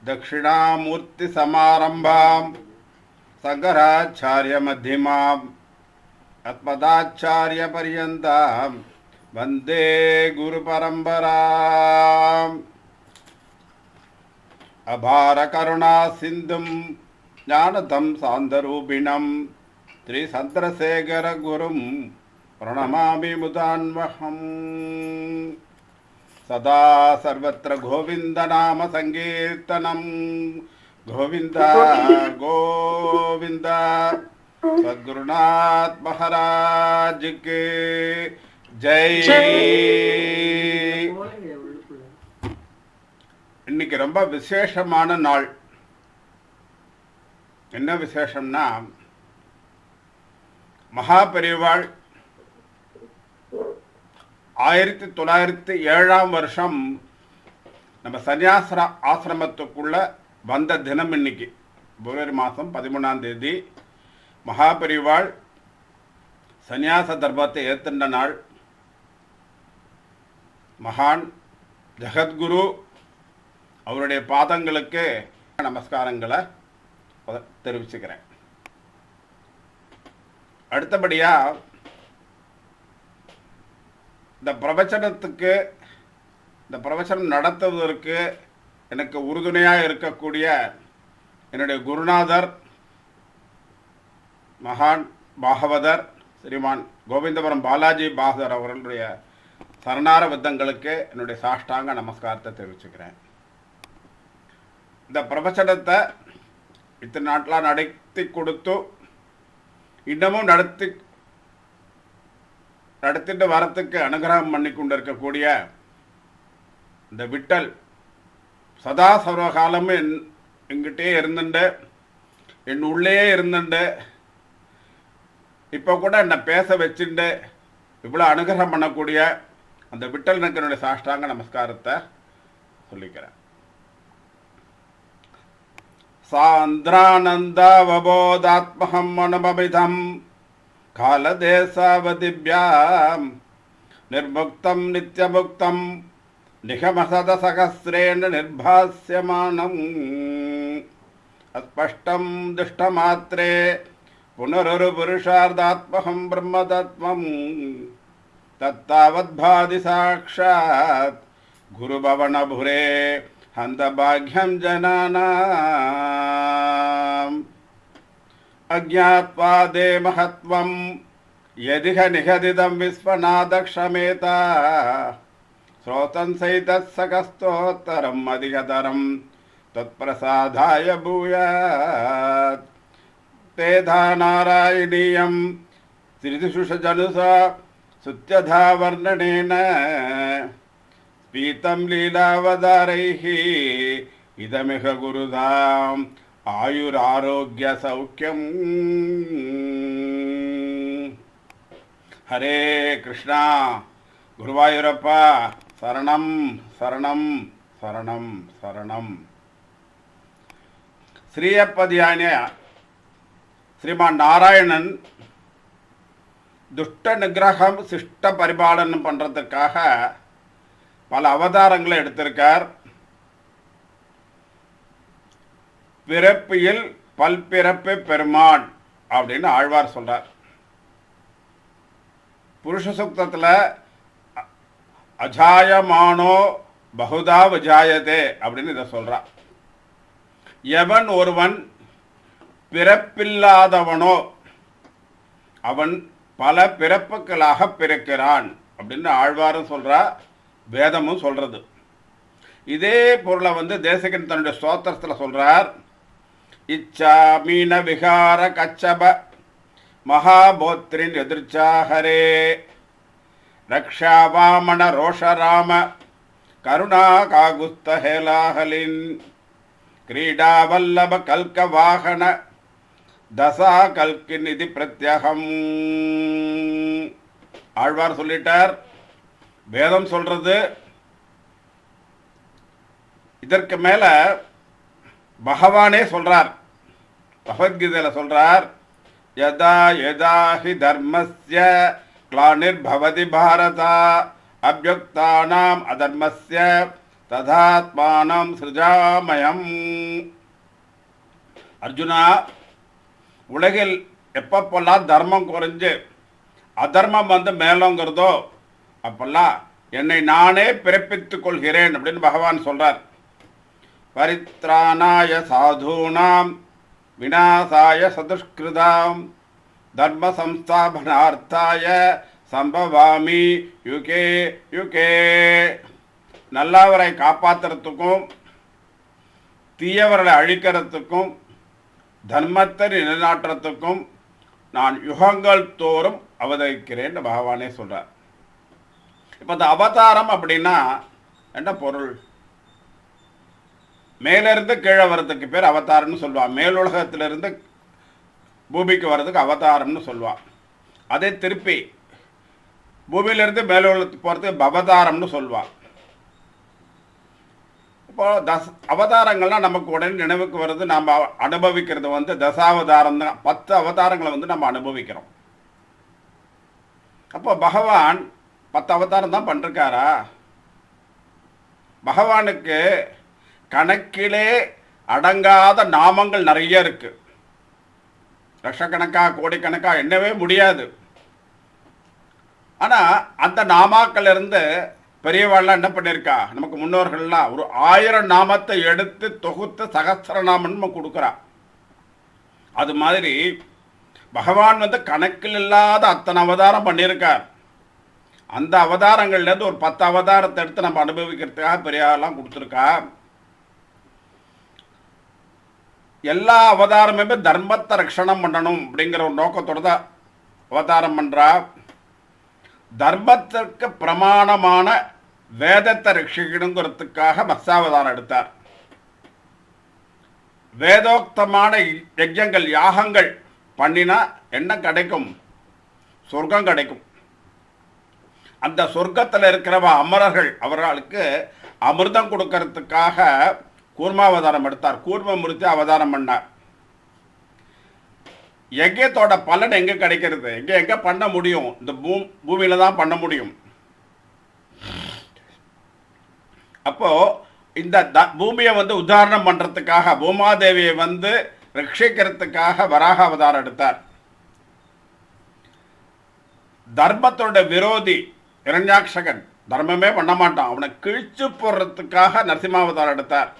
दक्षिणामूर्ति समारंभां शंकराचार्य मध्यमां अस्मदाचार्य पर्यन्तां वंदे गुरु परंपराम् अभार करुणा सिंधुं ज्ञानदं सान्दरूपिणं श्री चंद्रशेखर गुरुं प्रणमामि मुदान्वहम्। सदा सर्वत्र गोविंद नाम संकीर्तनम गोविंद गोविंद। सद्गुरुनाथ महाराज के जय। இன்னைக்கு ரொம்ப விசேஷமான நாள். என்ன விசேஷம்னா, மகாபெரிவாள் 1907 வருஷம் நம்ம சன்னியாச ஆசிரமத்துக்குள்ள வந்த தினம் இன்னைக்கு பிப்ரவரி மாதம் 13ஆம் தேதி மகாபெரிவாள் சன்னியாச தர்மத்தை ஏற்றுண்ட நாள். மகான் ஜகத்குரு அவருடைய பாதங்களுக்கு நமஸ்காரங்களை தெரிவிச்சுக்கிறேன். அடுத்தபடியா இந்த பிரவச்சனம் நடத்துவதற்கு எனக்கு உறுதுணையாக இருக்கக்கூடிய என்னுடைய குருநாதர் மகான் பாகவதர் ஸ்ரீமான் கோவிந்தபுரம் பாலாஜி பாகவதர் அவர்களுடைய சரணார வித்தங்களுக்கு என்னுடைய சாஷ்டாங்க நமஸ்காரத்தை தெரிவிச்சுக்கிறேன். இந்த பிரவச்சனத்தை இத்தனை நாட்டில் நடத்தி கொடுத்து இன்னமும் நடத்திட்டு வரத்துக்கு அனுகிரகம் பண்ணி கொண்டு இருக்கக்கூடிய இந்த விட்டல் சதா சர்வகாலமும் எங்கிட்டே இருந்துண்டு என் உள்ளே இருந்துண்டு இப்போ கூட என்னை பேச வச்சுட்டு இவ்வளோ அனுகிரகம் பண்ணக்கூடிய அந்த விட்டல் எனக்கு என்னுடைய சாஷ்டாங்க நமஸ்காரத்தை சொல்லிக்கிறேன். சாந்திரானந்தாவபோதாத்மஹம் மனமபிதம் காலதேசாவதிभ्याम् निर्मुक्तं नित्यमुक्तं निगमसदसहस्रेण निर्भास्यमानम् अस्पष्टं दुष्टमात्रे पुनरुरुपुरुषार्धात्महं ब्रह्मतत्त्वं तत्तावद्भाति साक्षात् गुरुभवनभुरे हन्तभाग्यं जनानाम् अज्ञात्वादे महत्वं यदिह निगदितं विश्वनाथक्षमेता श्रोतं सैतत्सकस्तोत्तरम् अधिकतरं तत्प्रसादाय भूयात् तेधा नारायणीयं श्रीदिशुषजनुषा सुत्यधा वर्णनेन पीतं लीलावतारैः इदमिह गुरुधाम आयुरारोग्य सौख्यम। हरे कृष्णा गुरुवायूरप्पा शरणम शरणम शरणम शरणम। श्रीयपदियान श्रीमान नारायणन दुष्ट निग्रहम शिष्ट परिपालन पண்றதுக்காக பல அவதாரங்களை எடுத்திருக்கார். பிறப்பியில் பல்பிறப்பு பெருமான் அப்படின்னு ஆழ்வார் சொல்றார். புருஷ சூக்தத்தில் அஜாயமானோ பகுதா விஜாயதே அப்படின்னு இதை சொல்றார். எவன் ஒருவன் பிறப்பில்லாதவனோ அவன் பல பிறப்புகளாக பிறக்கிறான் அப்படின்னு ஆழ்வாரும் சொல்றார், வேதமும் சொல்றது. இதே பொருளை தேசிகன் தன்னுடைய ஸ்தோத்திரத்தில் சொல்றார். இச்சா மீன விகார கச்சப மகாபோத்ரின் எதிர்ச்சாஹரே ரக்ஷா வாமன ரோஷராம கருணா காகுஸ்தஹேலாஹலின் கிரீடா வல்லப கல்க வாகன தசா கல்கி நிதி பிரத்யகம். ஆழ்வார் சொல்லிட்டார், வேதம் சொல்றது. இதற்கு மேல பகவானே சொல்றார், பகவத்கீதையில சொல்றார், யதா யதா ஹி தர்மஸ்ய கிளானிர்பவதி பாரதா அப்யுக்தானாம் அதர்மஸ்ய ததாத்மானம் சிருஜாமயம். அர்ஜுனா, உலகில் எப்பப்பெல்லாம் தர்மம் குறைஞ்சு அதர்மம் வந்து மேலோங்கிறதோ அப்பெல்லாம் என்னை நானே பிறப்பித்துக் கொள்கிறேன் அப்படின்னு பகவான் சொல்றார். பரித்ராணாய சாதூனாம் விநாசாய சதுஷ்கிருதாம் தர்ம சம்ஸ்தாபனார்த்தாய சம்பவாமி யுகே யுகே. நல்லவரை காப்பாற்றுறதுக்கும் தீயவர்களை அழிக்கிறதுக்கும் தர்மத்தை நிலைநாட்டுறதுக்கும் நான் யுகங்கள் தோறும் அவதரிக்கிறேன் பகவானே சொல்றார். இப்போ இந்த அவதாரம் அப்படின்னா என்ன பொருள்? மேலிருந்து கீழே வர்றதுக்கு பேர் அவதாரம்னு சொல்லுவான். மேலுலகத்திலிருந்து பூமிக்கு வர்றதுக்கு அவதாரம்னு சொல்லுவான். அதே திருப்பி பூமியிலிருந்து மேலுலகத்துக்கு போகிறதுக்கு பவதாரம்னு சொல்லுவான். இப்போ அவதாரங்கள்லாம் நமக்கு உடனே நினைவுக்கு வருது. நம்ம அனுபவிக்கிறது வந்து தசாவதாரம் தான். 10 அவதாரங்களை வந்து நம்ம அனுபவிக்கிறோம். அப்போ பகவான் 10 அவதாரம் தான் பண்ணிருக்காரா? பகவானுக்கு கணக்கிலே அடங்காத நாமங்கள் நிறைய இருக்கு. லட்சக்கணக்கா கோடிக்கணக்கா எண்ணவே முடியாது. ஆனா அந்த நாமாக்கள் இருந்து பெரியவாள்லாம் என்ன பண்ணியிருக்கா, நமக்கு முன்னோர்கள்லாம் ஒரு 1000 நாமத்தை எடுத்து தொகுத்து சகஸ்திரநாமம் நம்ம கொடுக்குறா. அது மாதிரி பகவான் வந்து கணக்கில் இல்லாத அத்தனை அவதாரம் பண்ணியிருக்கார். அந்த அவதாரங்கள்லேருந்து ஒரு 10 அவதாரத்தை எடுத்து நம்ம அனுபவிக்கிறதுக்காக பெரியாரெல்லாம் கொடுத்துருக்கா. எல்லா அவதாரமுமே தர்மத்தை ரட்சணம் பண்ணணும் அப்படிங்கிற ஒரு நோக்கத்தோடு தான் அவதாரம் பண்ணுறா. தர்மத்திற்கு பிரமாணமான வேதத்தை ரட்சிக்கணுங்கிறதுக்காக மத்ஸ்யாவதாரம் எடுத்தார். வேதோக்தமான யஜ்யங்கள் யாகங்கள் பண்ணினா என்ன கிடைக்கும்? சொர்க்கம் கிடைக்கும். அந்த சொர்க்கத்தில் இருக்கிறவ அமரர்கள் அவர்களுக்கு அமிர்தம் கொடுக்கறதுக்காக கூர்மாவதாரம் எடுத்தார். கூர்மமூர்த்தி அவதாரம் பண்ணார். யஜ்யத்தோட பலன் எங்கே கிடைக்கிறது? எங்கே பண்ண முடியும்? இந்த பூமியில தான் பண்ண முடியும். அப்போ இந்த பூமியை வந்து உதாரணம் பண்றதுக்காக பூமாதேவியை வந்து ரட்சிக்கிறதுக்காக வராக அவதாரம் எடுத்தார். தர்மத்தோட விரோதி இரண்யாட்சகன் தர்மமே பண்ண மாட்டான், அவனை கிழிச்சு போடுறதுக்காக நரசிம்மாவதாரம் எடுத்தார்.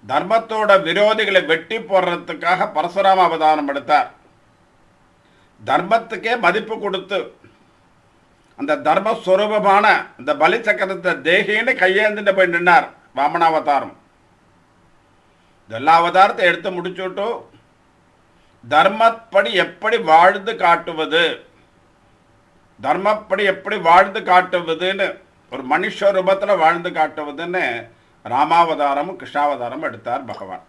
தர்மத்தோட விரோதிகளை வெட்டி போடுறதுக்காக பரசுராம அவதாரம் எடுத்தார். தர்மத்துக்கே மதிப்பு கொடுத்து அந்த தர்மஸ்வரூபமான அந்த பலி சக்கரத்தை தேகின்னு கையேந்துட்டு போய் நின்றார் வாமனாவதாரம். எல்லா அவதாரத்தை எடுத்து முடிச்சுட்டு தர்மப்படி எப்படி வாழ்ந்து காட்டுவது, தர்மப்படி எப்படி வாழ்ந்து காட்டுவதுன்னு ஒரு மனுஷ ரூபத்தில் வாழ்ந்து காட்டுவதுன்னு ராமாவதாரமும் கிருஷ்ணாவதாரமும் எடுத்தார் பகவான்.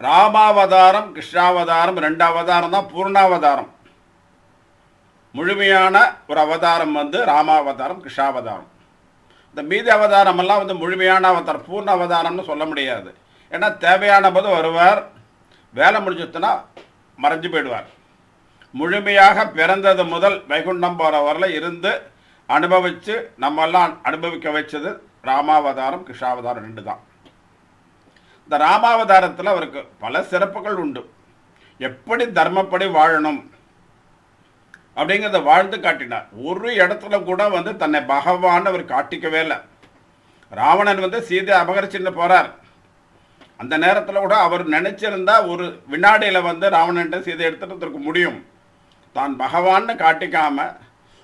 ராமாவதாரம் கிருஷ்ணாவதாரம் 2 அவதாரம் தான் பூர்ணாவதாரம். முழுமையான ஒரு அவதாரம் வந்து ராமாவதாரம் கிருஷ்ணாவதாரம். இந்த மீதி அவதாரம் எல்லாம் வந்து முழுமையான அவதாரம், பூர்ண அவதாரம்னு சொல்ல முடியாது. ஏன்னா தேவையான போது வருவார், வேலை முடிஞ்சுச்சுன்னா மறைஞ்சு போயிடுவார். முழுமையாக பிறந்தது முதல் வைகுண்டம் போகிற வரல இருந்து அனுபவித்து நம்மெல்லாம் அனுபவிக்க வச்சது ராமாவதாரம் கிருஷ்ணாவதாரம் 2 தான். இந்த ராமாவதாரத்தில் அவருக்கு பல சிறப்புகள் உண்டு. எப்படி தர்மப்படி வாழணும் அப்படிங்கிறத வாழ்ந்து காட்டினார். ஒரு இடத்துல கூட வந்து தன்னை பகவான் அவர் காட்டிக்கவே இல்லை. ராவணன் வந்து சீதை அபகரிச்சுட்டு போகிறார். அந்த நேரத்தில் கூட அவர் நினைச்சிருந்தா ஒரு வினாடியில் வந்து ராவணன்ட்ட சீதை எடுத்துட்டு இருக்க முடியும். தான் பகவான்னு காட்டிக்காம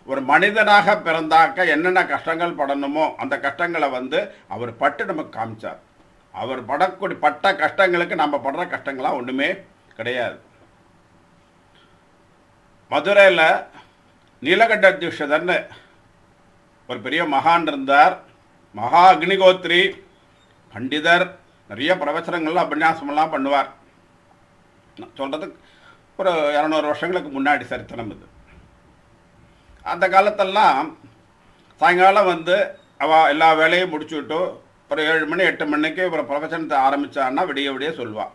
ஒரு மனிதனாக பிறந்தாக்க என்னென்ன கஷ்டங்கள் படணுமோ அந்த கஷ்டங்களை வந்து அவர் பட்டு நமக்கு காமிச்சார். அவர் பட்ட கஷ்டங்களுக்கு நம்ம படுற கஷ்டங்களாம் ஒன்றுமே கிடையாது. மதுரையில் நீலகண்ட தீட்சிதர்னு ஒரு பெரிய மகான் இருந்தார். மகா அக்னிகோத்ரி பண்டிதர், நிறைய பிரவச்சனங்கள்லாம் அபின்யாசமெல்லாம் பண்ணுவார். சொல்கிறதுக்கு ஒரு 200 வருஷங்களுக்கு முன்னாடி சரித்திரம் இது. அந்த காலத்தெல்லாம் சாயங்காலம் வந்து அவள் எல்லா வேலையும் முடிச்சுவிட்டு ஒரு 7 மணி 8 மணிக்கு ஒரு பிரவச்சனத்தை ஆரம்பித்தான்னா விடிய விடிய சொல்லுவாள்.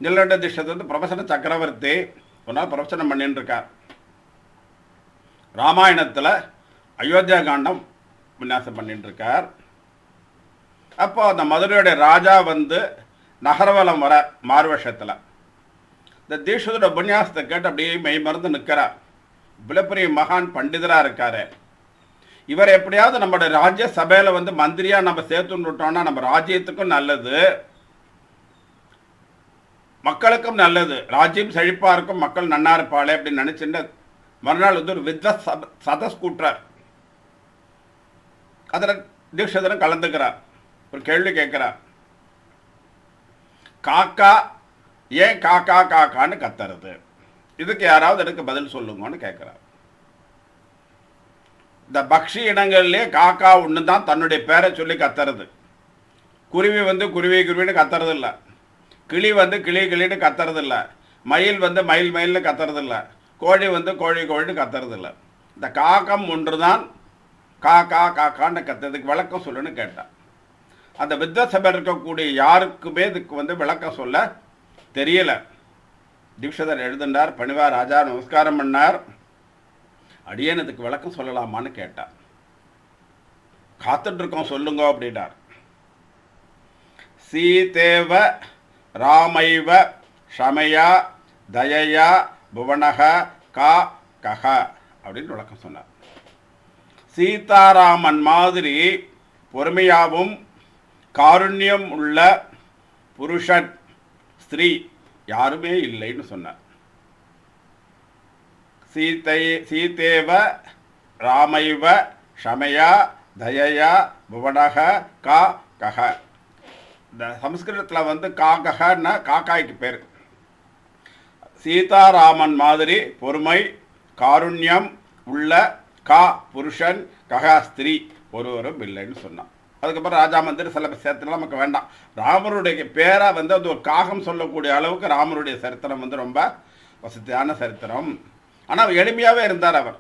நீலகண்ட தீட்சிதர் வந்து பிரவச்சன சக்கரவர்த்தி ஒரு நாள் பிரவச்சனம் பண்ணின்னு இருக்கார். ராமாயணத்தில் அயோத்தியா காண்டம் விநாசம் பண்ணிட்டு இருக்கார். அப்போ அந்த மதுரையுடைய ராஜா வந்து நகரவலம் வர மார்வேஷத்தில் இந்த தீட்சிதோட உபன்யாசத்தை கேட்டு அப்படியே மெய் மறந்து நிற்கிறார். இவ்வளவு பெரிய மகான் பண்டிதராக இருக்காரு, இவர் எப்படியாவது நம்மளோட ராஜ்ய சபையில் வந்து மந்திரியாக நம்ம சேர்த்துன்னு விட்டோம்னா நம்ம ராஜ்யத்துக்கும் நல்லது, மக்களுக்கும் நல்லது, ராஜ்யம் செழிப்பாக இருக்கும், மக்கள் நன்னா இருப்பாளே அப்படின்னு நினச்சிட்டு மறுநாள் வந்து ஒரு வித்வத் சதஸ் கூட்டுறார். அதில் தீட்சிதரும் கலந்துக்கிறார். ஒரு கேள்வி கேட்குறார், காக்கா ஏன் காக்கா காக்கான்னு கத்துறது, இதுக்கு யாராவது எனக்கு பதில் சொல்லுங்கன்னு கேட்குறார். இந்த பக்ஷி இனங்கள்லேயே காக்கா ஒன்று தான் தன்னுடைய பேரை சொல்லி கத்துறது. குருவி வந்து குருவி குருவின்னு கத்துறது இல்லை, கிளி வந்து கிளி கிளின்னு கத்துறது இல்லை, மயில் வந்து மயில் மயில்னு கத்துறது இல்லை, கோழி வந்து கோழி கோழின்னு கத்துறது இல்லை. இந்த காக்கம் ஒன்று தான் காக்கா காக்கான்னு கத்துறதுக்கு விளக்கம் சொல்லுன்னு கேட்டான். அந்த வித்வத் சபையில் இருக்கக்கூடிய யாருக்குமே இதுக்கு வந்து விளக்கம் சொல்ல தெரியல. தீட்சிதர் எழுதுண்டார், பணிவார் ராஜா நமஸ்காரம் பண்ணார், அடியேன் இதுக்கு விளக்கம் சொல்லலாமான்னு கேட்டார். காத்துட்ருக்கோம் சொல்லுங்க அப்படின்னார். சீதேவ ராமைவ ஷமயா தயயா புவனக கா கக அப்படின்னு விளக்கம் சொன்னார். சீதாராமன் மாதிரி பொறுமையாகவும் காருண்யம் உள்ள புருஷன் ஸ்திரீ யாருமே இல்லைன்னு சொன்னார். சீதேவ ராமைவ ஷமயா தயயா புவனக கா கக. இந்த சம்ஸ்கிருதத்தில் வந்து காகன்னா காக்காய்க்கு பேர். சீதாராமன் மாதிரி பொறுமை காருண்யம் உள்ள கா புருஷன் ககா ஸ்திரீ ஒருவரும் இல்லைன்னு சொன்னான். அதுக்கப்புறம் ராஜா மந்திரி சில சரித்திரம் நமக்கு வேண்டாம். ராமருடைய பேரை வந்து அது ஒரு காகம் சொல்லக்கூடிய அளவுக்கு ராமருடைய சரித்திரம் வந்து ரொம்ப வசதியான சரித்திரம். ஆனால் எளிமையாகவே இருந்தார் அவர்.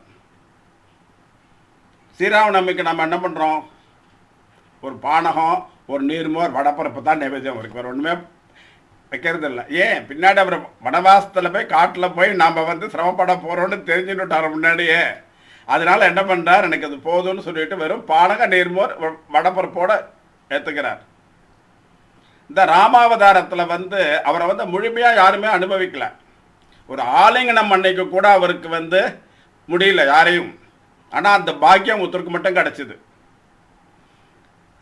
ஸ்ரீராமநவமிக்கு நம்ம என்ன பண்ணுறோம், ஒரு பானகம் ஒரு நீர்மோர் வடப்பரப்பு தான் நைவேத்தியம் இருக்கு, வேறு ஒன்றுமே வைக்கிறது இல்லை. ஏன், பின்னாடி அவர் வனவாசத்தில் போய் காட்டில் போய் நாம் வந்து சிரமப்பட போகிறோன்னு தெரிஞ்சுட்டார் முன்னாடியே. அதனால் என்ன பண்ணுறார், எனக்கு அது போதும்னு சொல்லிட்டு வெறும் பானக நீர்மோர் வடப்பரப்போடு ஏற்றுக்கிறார். இந்த ராமாவதாரத்தில் வந்து அவரை வந்து முழுமையாக யாருமே அனுபவிக்கல. ஒரு ஆலிங்கனம் அன்னைக்கு கூட அவருக்கு வந்து முடியல யாரையும். ஆனால் அந்த பாக்கியம் ஒருத்தருக்கு மட்டும் கிடச்சிது.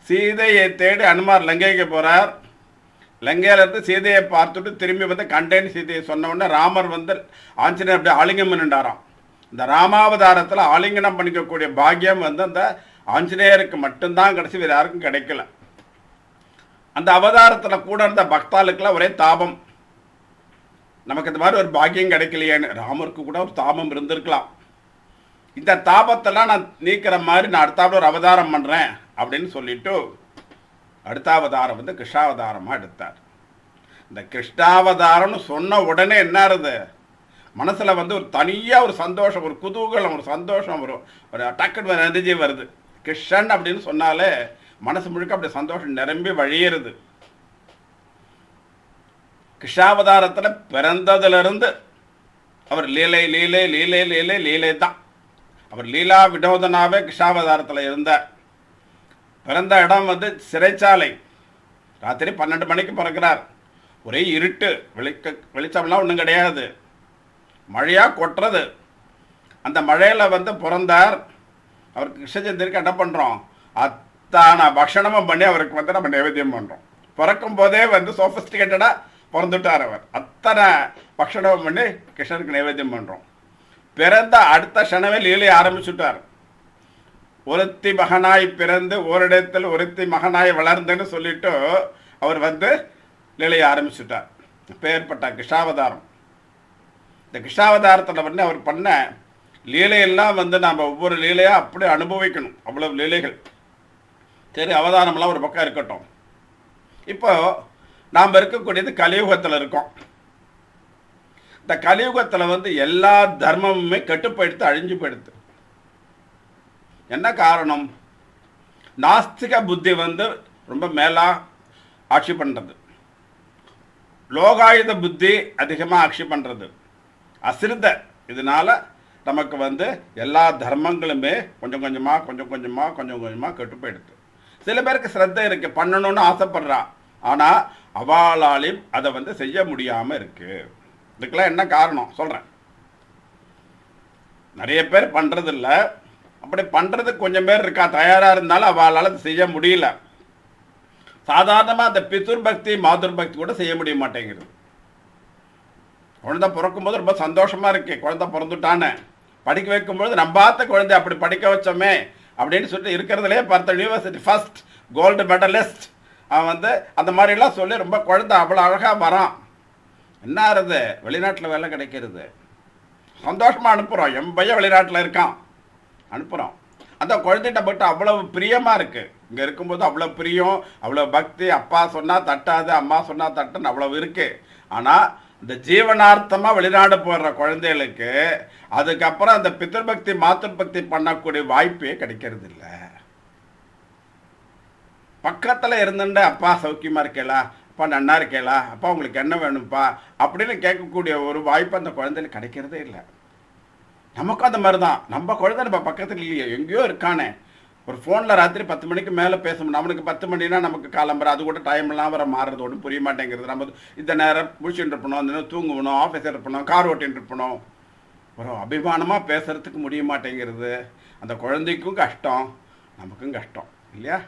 சீதையை தேடி அனுமார் லங்கைக்கு போகிறார். லங்கையிலேருந்து சீதையை பார்த்துட்டு திரும்பி வந்து கண்டேன்னு சீதையை சொன்ன உடனே ராமர் வந்து ஆஞ்சநேயர் அப்படியே ஆலிங்கம் பண்ணிட்டாராம். இந்த ராமாவதாரத்தில் ஆலிங்கனம் பண்ணிக்கக்கூடிய பாக்கியம் வந்து அந்த ஆஞ்சநேயருக்கு மட்டும்தான் கிடச்சி, வேறு யாருக்கும் கிடைக்கல. அந்த அவதாரத்தில் கூட இருந்த பக்தாளுக்கெல்லாம் ஒரே தாபம், நமக்கு இந்த மாதிரி ஒரு பாக்கியம் கிடைக்கலையேன்னு. ராமருக்கு கூட ஒரு தாபம் இருந்திருக்கலாம். இந்த தாபத்தெல்லாம் நான் நீக்கிற மாதிரி நான் அடுத்தாப்புல ஒரு அவதாரம் பண்ணுறேன் அப்படின்னு சொல்லிட்டு அடுத்த அவதாரம் வந்து கிருஷ்ணாவதாரமாக எடுத்தார். இந்த கிருஷ்ணாவதாரம்னு சொன்ன உடனே என்ன இருது, மனசில் வந்து ஒரு தனியாக ஒரு சந்தோஷம், ஒரு குதூகலம், ஒரு சந்தோஷம் வரும், ஒரு டக்குன்னு எனர்ஜி வருது. கிருஷ்ணன் அப்படின்னு சொன்னாலே மனசு முழுக்க அப்படி சந்தோஷம் நிரம்பி வழியிறது. கிருஷ்ணாவதாரத்தில் பிறந்ததுலேருந்து அவர் லீலை லீலை லீலை லீலை லீலை தான். அவர் லீலா வினோதனாவே கிருஷ்ணாவதாரத்தில் இருந்தார். பிறந்த இடம் வந்து சிறைச்சாலை. ராத்திரி 12 மணிக்கு பிறக்கிறார். ஒரே இருட்டு, வெளிச்சம்லாம் ஒன்றும் கிடையாது, மழையாக கொட்டுறது. அந்த மழையில் வந்து பிறந்தார். அவருக்கு கிருஷ்ண ஜெயந்திக்கு என்ன பண்ணுறோம், அத்தான பக்ஷணமும் பண்ணி அவருக்கு வந்து நம்ம நைவேத்தியம் பண்ணுறோம். பிறக்கும் போதே வந்து சோஃபிஸ்டிகேட்டடாக பிறந்துட்டார் அவர். அத்தனை பக்ஷணம் பண்ணி கிருஷ்ணருக்கு நைவேத்தியம் பண்ணுறோம். பிறந்த அடுத்த க்ஷணமே லீலை ஆரம்பிச்சுட்டார். ஒருத்தி மகனாய் பிறந்து ஓரிடத்தில் ஒருத்தி மகனாய் வளர்ந்துன்னு சொல்லிட்டு அவர் வந்து லீலையை ஆரம்பிச்சுட்டார். பெயர்பட்ட கிருஷ்ணாவதாரம். இந்த கிருஷ்ணாவதாரத்தில் வந்து அவர் பண்ண லீலையெல்லாம் வந்து நாம் ஒவ்வொரு லீலையாக அப்படி அனுபவிக்கணும். அவ்வளவு லீலைகள். சரி, அவதாரம்லாம் ஒரு பக்கம் இருக்கட்டும். இப்போ நாம் இருக்கக்கூடியது கலியுகத்தில் இருக்கோம். இந்த கலியுகத்தில் வந்து எல்லா தர்மமுமே கட்டுப்படுத்து அழிஞ்சு போயிடுது. என்ன காரணம், நாஸ்திக புத்தி வந்து ரொம்ப மேலா ஆட்சி பண்ணுறது, லோகாயுத புத்தி அதிகமாக ஆட்சி பண்ணுறது, அசிரித. இதனால நமக்கு வந்து எல்லா தர்மங்களுமே கொஞ்சம் கொஞ்சமாக கெட்டு போயிடுது. சில பேருக்கு ஸ்ரத்தை இருக்கு, பண்ணணும்னு ஆசைப்படுறா, ஆனால் அவளாலையும் அதை வந்து செய்ய முடியாமல் இருக்கு. இதுக்கெல்லாம் என்ன காரணம் சொல்கிறேன். நிறைய பேர் பண்ணுறதில்ல, அப்படி பண்ணுறதுக்கு கொஞ்சம் பேர் இருக்கா, தயாராக இருந்தாலும் அவளால் அதை செய்ய முடியல. சாதாரணமாக அந்த பிதுர் பக்தி மாதுர் பக்தி கூட செய்ய முடிய மாட்டேங்கிறது. குழந்தை பிறக்கும்போது ரொம்ப சந்தோஷமாக இருக்கு, குழந்தை பிறந்துட்டான்னு படிக்க வைக்கும்பொழுது நம்ம பார்த்த குழந்தை அப்படி படிக்க வச்சோமே அப்படின்னு சொல்லிட்டு இருக்கிறதுலே பார்த்த யூனிவர்சிட்டி ஃபர்ஸ்ட் கோல்டு மெடலிஸ்ட் அவன் வந்து அந்த மாதிரிலாம் சொல்லி ரொம்ப குழந்தை அவ்வளோ அழகாக வரான். என்ன ஆறுது, வெளிநாட்டில் வேலை கிடைக்கிறது, சந்தோஷமாக அனுப்புகிறோம். என் பையன் வெளிநாட்டில் இருக்கான், அனுப்புகிறோம். அந்த குழந்தைகிட்ட போட்டு அவ்வளவு பிரியமாக இருக்குது. இங்கே இருக்கும்போது அவ்வளோ பிரியம், அவ்வளோ பக்தி, அப்பா சொன்னால் தட்டாது, அம்மா சொன்னால் தட்டுன்னு அவ்வளவு இருக்குது. ஆனால் இந்த ஜீவனார்த்தமாக வெளிநாடு போடுற குழந்தைகளுக்கு அதுக்கப்புறம் அந்த பித்ருபக்தி மாத்ருபக்தி பண்ணக்கூடிய வாய்ப்பே கிடைக்கிறது இல்லை. பக்கத்தில் இருந்துட்டு அப்பா சௌக்கியமாக இருக்கேளா, அப்பா நன்னா இருக்கேளா, அப்பா உங்களுக்கு என்ன வேணும்ப்பா அப்படின்னு கேட்கக்கூடிய ஒரு வாய்ப்பு அந்த குழந்தைகளுக்கு கிடைக்கிறதே இல்லை. நமக்கும் அந்த மாதிரி தான். நம்ம குழந்தை நம்ம பக்கத்தில் இல்லையே, எங்கேயோ இருக்கானே. ஒரு ஃபோனில் ராத்திரி 10 மணிக்கு மேலே பேசணும். நம்மளுக்கு 10 மணினா நமக்கு காலம்புற, அது கூட டைம்லாம் வர மாறுறது ஒன்றும் புரிய மாட்டேங்கிறது. நம்ம இந்த நேரம் முடிச்சுட்டு இருப்பணும், அந்த நேரம் தூங்குவணும், ஆஃபீஸில் இருப்பணும், கார் ஓட்டின்னு இருப்பணும். ஒரு அபிமானமாக பேசுகிறதுக்கு முடிய மாட்டேங்கிறது. அந்த குழந்தைக்கும் கஷ்டம், நமக்கும் கஷ்டம் இல்லையா?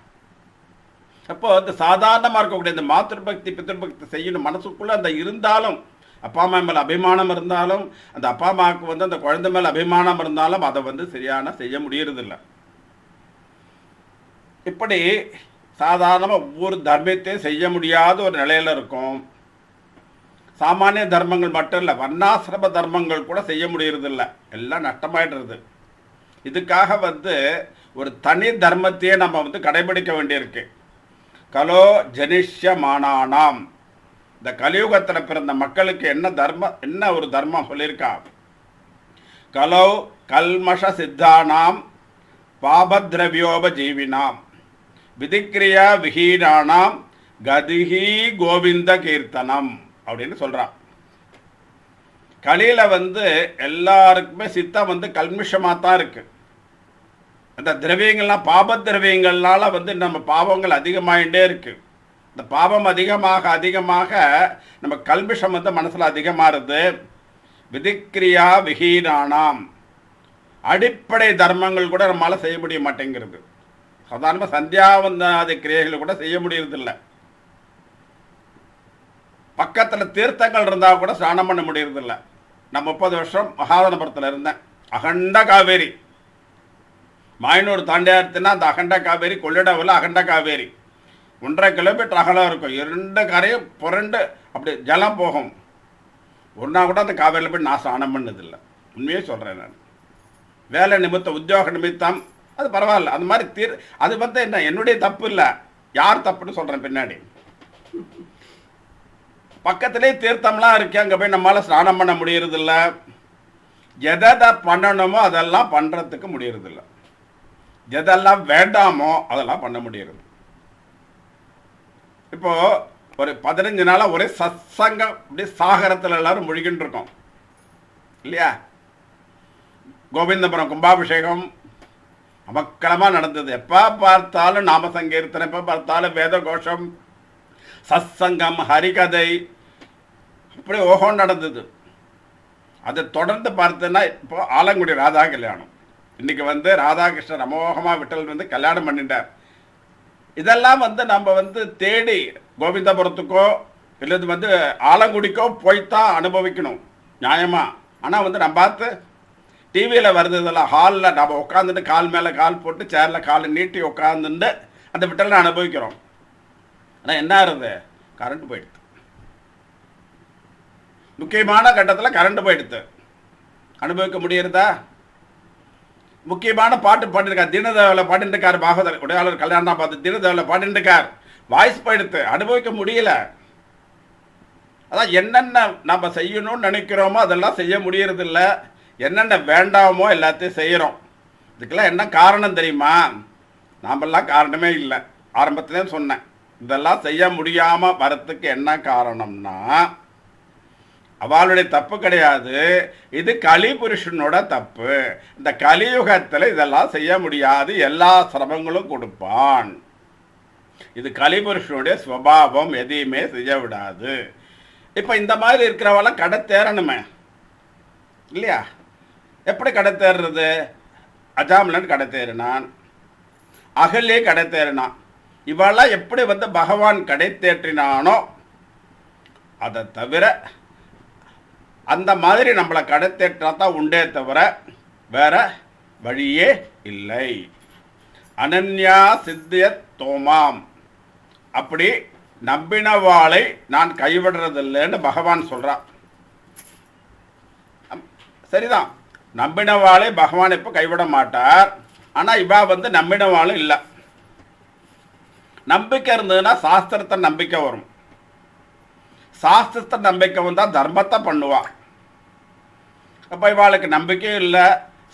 அப்போ இந்த சாதாரணமாக இருக்கக்கூடிய இந்த மாத்திருபக்தி பித்ருபக்தி செய்யணும் மனசுக்குள்ளே அந்த இருந்தாலும், அப்பா அம்மா மேலே அபிமானம் இருந்தாலும், அந்த அப்பா அம்மாவுக்கு வந்து அந்த குழந்தை மேலே அபிமானம் இருந்தாலும் அதை வந்து சரியான செய்ய முடியறதில்லை. இப்படி சாதாரணமாக ஒவ்வொரு தர்மத்தையும் செய்ய முடியாத ஒரு நிலையில் இருக்கும். சாமானிய தர்மங்கள் மட்டும் இல்லை, வர்ணாசிரம தர்மங்கள் கூட செய்ய முடியறதில்லை, எல்லாம் நஷ்டமாயிடுறது. இதுக்காக வந்து ஒரு தனி தர்மத்தையே நம்ம வந்து கடைபிடிக்க வேண்டியிருக்கு. கலோ ஜனிஷ்யமானானாம், இந்த கலியுகத்தில் பிறந்த மக்களுக்கு என்ன ஒரு தர்மம் சொல்லியிருக்கா? கலோ கல்மஷ சித்தானாம் பாபத்ரவியோப ஜீவினாம் விதிக்கிரியா விஹீனானாம் கதிஹி கோவிந்த கீர்த்தனம் அப்படின்னு சொல்கிறான். கலியில் வந்து எல்லாருக்குமே சித்தம் வந்து கல்மிஷமாக தான் இருக்குது. அந்த திரவியங்கள்லாம் பாப திரவியங்கள்னால வந்து நம்ம பாவங்கள் அதிகமாகிட்டே இருக்குது. இந்த பாவம் அதிகமாக நம்ம கல்மிஷம் வந்து மனசில் அதிகமாகுது. விதிக்கிரியா விஹீனானாம், அடிப்படை தர்மங்கள் கூட நம்மளால் செய்ய முடிய மாட்டேங்கிறது. சாதாரணமாக சந்தியாவந்தாதி கிரியைகளை கூட செய்ய முடியறதில்லை. பக்கத்தில் தீர்த்தங்கள் இருந்தால் கூட ஸ்நானம் பண்ண முடியறதில்ல. நான் 30 வருஷம் மகாதனபுரத்தில் இருந்தேன். அகண்ட காவேரி, மாயனூர் தாண்டியார்த்தினா அந்த அகண்ட காவேரி, கொள்ளிடவில் அகண்ட காவேரி 1.5 கிலோமீட்டர் அகலம் இருக்கும். 2 கரையும் புரண்டு அப்படி ஜலம் போகும். ஒரு நாள் கூட அந்த காவேரியில் போய் நான் ஸ்நானம் பண்ணதில்லை. உண்மையே சொல்கிறேன். நான் வேலை நிமித்தம், உத்தியோக நிமித்தம், அது பரவாயில்ல. அந்த மாதிரி அது வந்து என்ன என்னுடைய தப்பு இல்லை, யார் தப்புன்னு சொல்கிறேன் பின்னாடி. பக்கத்திலே தீர்த்தம்லாம் இருக்கு, அங்கே போய் நம்மளால் ஸ்நானம் பண்ண முடியறதில்ல. எதை பண்ணணுமோ அதெல்லாம் பண்ணுறதுக்கு முடியறதில்ல. எதெல்லாம் வேண்டாமோ அதெல்லாம் பண்ண முடியறது. இப்போ ஒரு 15 நாளாக ஒரே சத்சங்கம், அப்படியே சாகரத்தில் எல்லாரும் முழுகின்னு இருக்கோம் இல்லையா? கோவிந்தபுரம் கும்பாபிஷேகம் அமக்கலமாக நடந்தது. எப்போ பார்த்தாலும் நாம சங்கீர்த்தனை, எப்போ பார்த்தாலும் வேத கோஷம், சத்சங்கம், ஹரிகதை, அப்படி ஓஹோன்னு நடந்தது. அதை தொடர்ந்து பார்த்தோன்னா இப்போ ஆலங்குடி ராதா கல்யாணம். இன்றைக்கி வந்து ராதாகிருஷ்ணன் அமோகமாக விட்டல் வந்து கல்யாணம் பண்ணிட்டார். இதெல்லாம் வந்து நம்ம வந்து தேடி கோவிந்தபுரத்துக்கோ இல்லது வந்து ஆலங்குடிக்கோ போய்த்தான் அனுபவிக்கணும் நியாயமாக. ஆனால் வந்து நம்ம பார்த்து டிவியில் வருது இதெல்லாம், ஹாலில் நம்ம உட்காந்துட்டு கால் மேலே கால் போட்டு சேரில் காலை நீட்டி உட்காந்துட்டு அந்த விட்டலை அனுபவிக்கிறோம். ஆனால் என்ன ஆகுது, கரண்ட் போயிடுது. முக்கியமான கட்டத்தில் கரண்ட் போயிடுது, அனுபவிக்க முடியறதா? முக்கியமான பாட்டு பாடிருக்கார், தீனதேவனில் பாடிட்டு இருக்கார், பாகவதர் உடையாளர் கல்யாணம் பார்த்து தீனதேவனில் பாடிட்டு இருக்கார், வாய்ஸ் போயிடுத்து, அனுபவிக்க முடியல. அதான் என்னென்ன நம்ம செய்யணும்னு நினைக்கிறோமோ அதெல்லாம் செய்ய முடியறதில்ல. என்னென்ன வேண்டாமோ எல்லாத்தையும் செய்கிறோம். இதுக்கெல்லாம் என்ன காரணம் தெரியுமா? நாமெல்லாம் காரணமே இல்லை. ஆரம்பத்திலே சொன்னேன், இதெல்லாம் செய்ய முடியாமல் வரத்துக்கு என்ன காரணம்னா அவளுடைய தப்பு கிடையாது, இது கலி புருஷனோட தப்பு. இந்த கலியுகத்தில் இதெல்லாம் செய்ய முடியாது, எல்லா சிரமங்களும் கொடுப்பான். இது கலிபுருஷனுடைய ஸ்வபாவம், எதையுமே செய்ய விடாது. இப்போ இந்த மாதிரி இருக்கிறவெல்லாம் கடை தேரணுமே இல்லையா? எப்படி கடை தேர்றது? அஜாமலன் கடை தேறினான், அகல்யே கடை தேறினான். இவெல்லாம் எப்படி வந்து பகவான் கடை தேற்றினானோ அதை தவிர அந்த மாதிரி நம்மளை கடை தேற்றாதான் உண்டே தவிர வேற வழியே இல்லை. அனன்யா சித்திய தோமாம், அப்படி நம்பினவாளை நான் கைவிடுறதில்லைன்னு பகவான் சொல்றான். சரிதான், நம்பினவாளை பகவான் இப்போ கைவிட மாட்டார். ஆனால் இவா வந்து நம்பினவாளும் இல்லை. நம்பிக்கை இருந்ததுன்னா சாஸ்திரத்தை நம்பிக்கை வரும். சாஸ்திரத்தை நம்பிக்கை வந்தால் தர்மத்தை பண்ணுவாள். அப்போ இவாளுக்கு நம்பிக்கையும் இல்லை,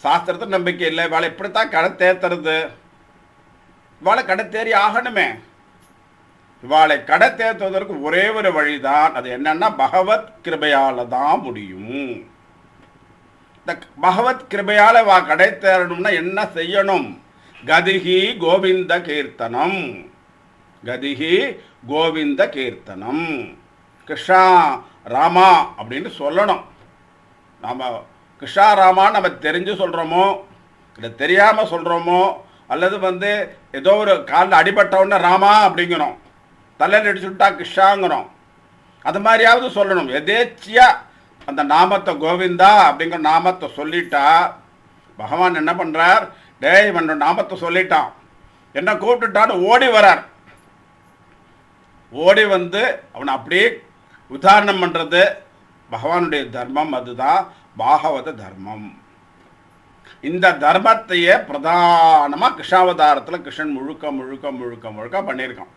சாஸ்திரத்தை நம்பிக்கை இல்லை. இவாளை எப்படித்தான் கடை தேத்துறது? இவாளை கடை தேறி ஆகணுமே. இவாளை கடை தேத்துவதற்கு ஒரே ஒரு வழிதான். அது என்னன்னா பகவத் கிருபையால தான் முடியும். இந்த பகவத் கிருபையால வா கடை தேரணும்னா என்ன செய்யணும்? கதிகி கோவிந்த கீர்த்தனம், கதிகி கோவிந்த கீர்த்தனம், கிருஷ்ணா ராமா அப்படின்னு சொல்லணும். நாம் கிருஷ்ணா ராமான்னு நம்ம தெரிஞ்சு சொல்கிறோமோ இல்லை தெரியாமல் சொல்கிறோமோ, அல்லது வந்து ஏதோ ஒரு காலில் அடிபட்டவுடனே ராமா அப்படிங்கிறோம், தலையில் அடிச்சுட்டா கிருஷ்ணாங்கிறோம். அது மாதிரியாவது சொல்லணும். எதேச்சியாக அந்த நாமத்தை கோவிந்தா அப்படிங்கிற நாமத்தை சொல்லிட்டா பகவான் என்ன பண்ணுறார்? டேய் இவன் நாமத்தை சொல்லிட்டான், என்ன கூப்பிட்டுட்டான்னு ஓடி வரார். ஓடி வந்து அவனை அப்படியே உதாரணம் பண்ணுறது பகவானுடைய தர்மம். அதுதான் பாகவத தர்மம். இந்த தர்மத்தையே பிரதானமாக கிருஷ்ணாவதாரத்தில் கிருஷ்ணன் முழுக்க முழுக்க முழுக்க முழுக்க பண்ணியிருக்கான்.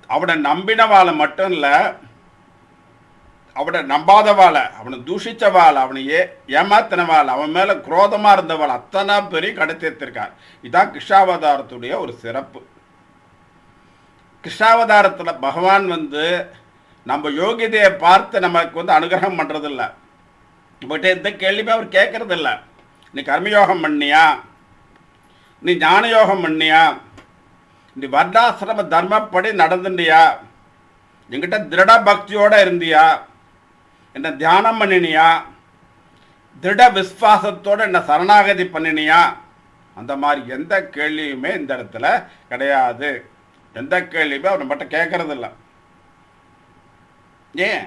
அவனை நம்பினவாளை மட்டும் இல்லை, அவனை நம்பாதவாளை, அவனை தூஷித்தவாள், அவனை ஏமாத்தினவாள், அவன் மேலே குரோதமாக இருந்தவாள் அத்தனை பேரையும் கடை தேர்த்திருக்கார். இதுதான் கிருஷ்ணாவதாரத்துடைய ஒரு சிறப்பு. கிருஷ்ணாவதாரத்தில் பகவான் வந்து நம்ம யோகியதையை பார்த்து நமக்கு வந்து அனுகிரகம் பண்ணுறதில்ல. பட் எந்த கேள்வியுமே அவர் கேட்கறதில்ல. நீ கர்மயோகம் பண்ணியா, நீ ஞான யோகம் பண்ணியா, நீ வர்ணாசிரம தர்மப்படி நடந்துட்டியா, என்கிட்ட திருட பக்தியோடு இருந்தியா, என்ன தியானம் பண்ணினியா, திருட விஸ்வாசத்தோடு என்ன சரணாகதி பண்ணினியா, அந்த மாதிரி எந்த கேள்வியுமே இந்த இடத்துல கிடையாது. எந்த கேள்வியுமே அவர் மட்டும் கேட்கறதில்ல. ஏன்?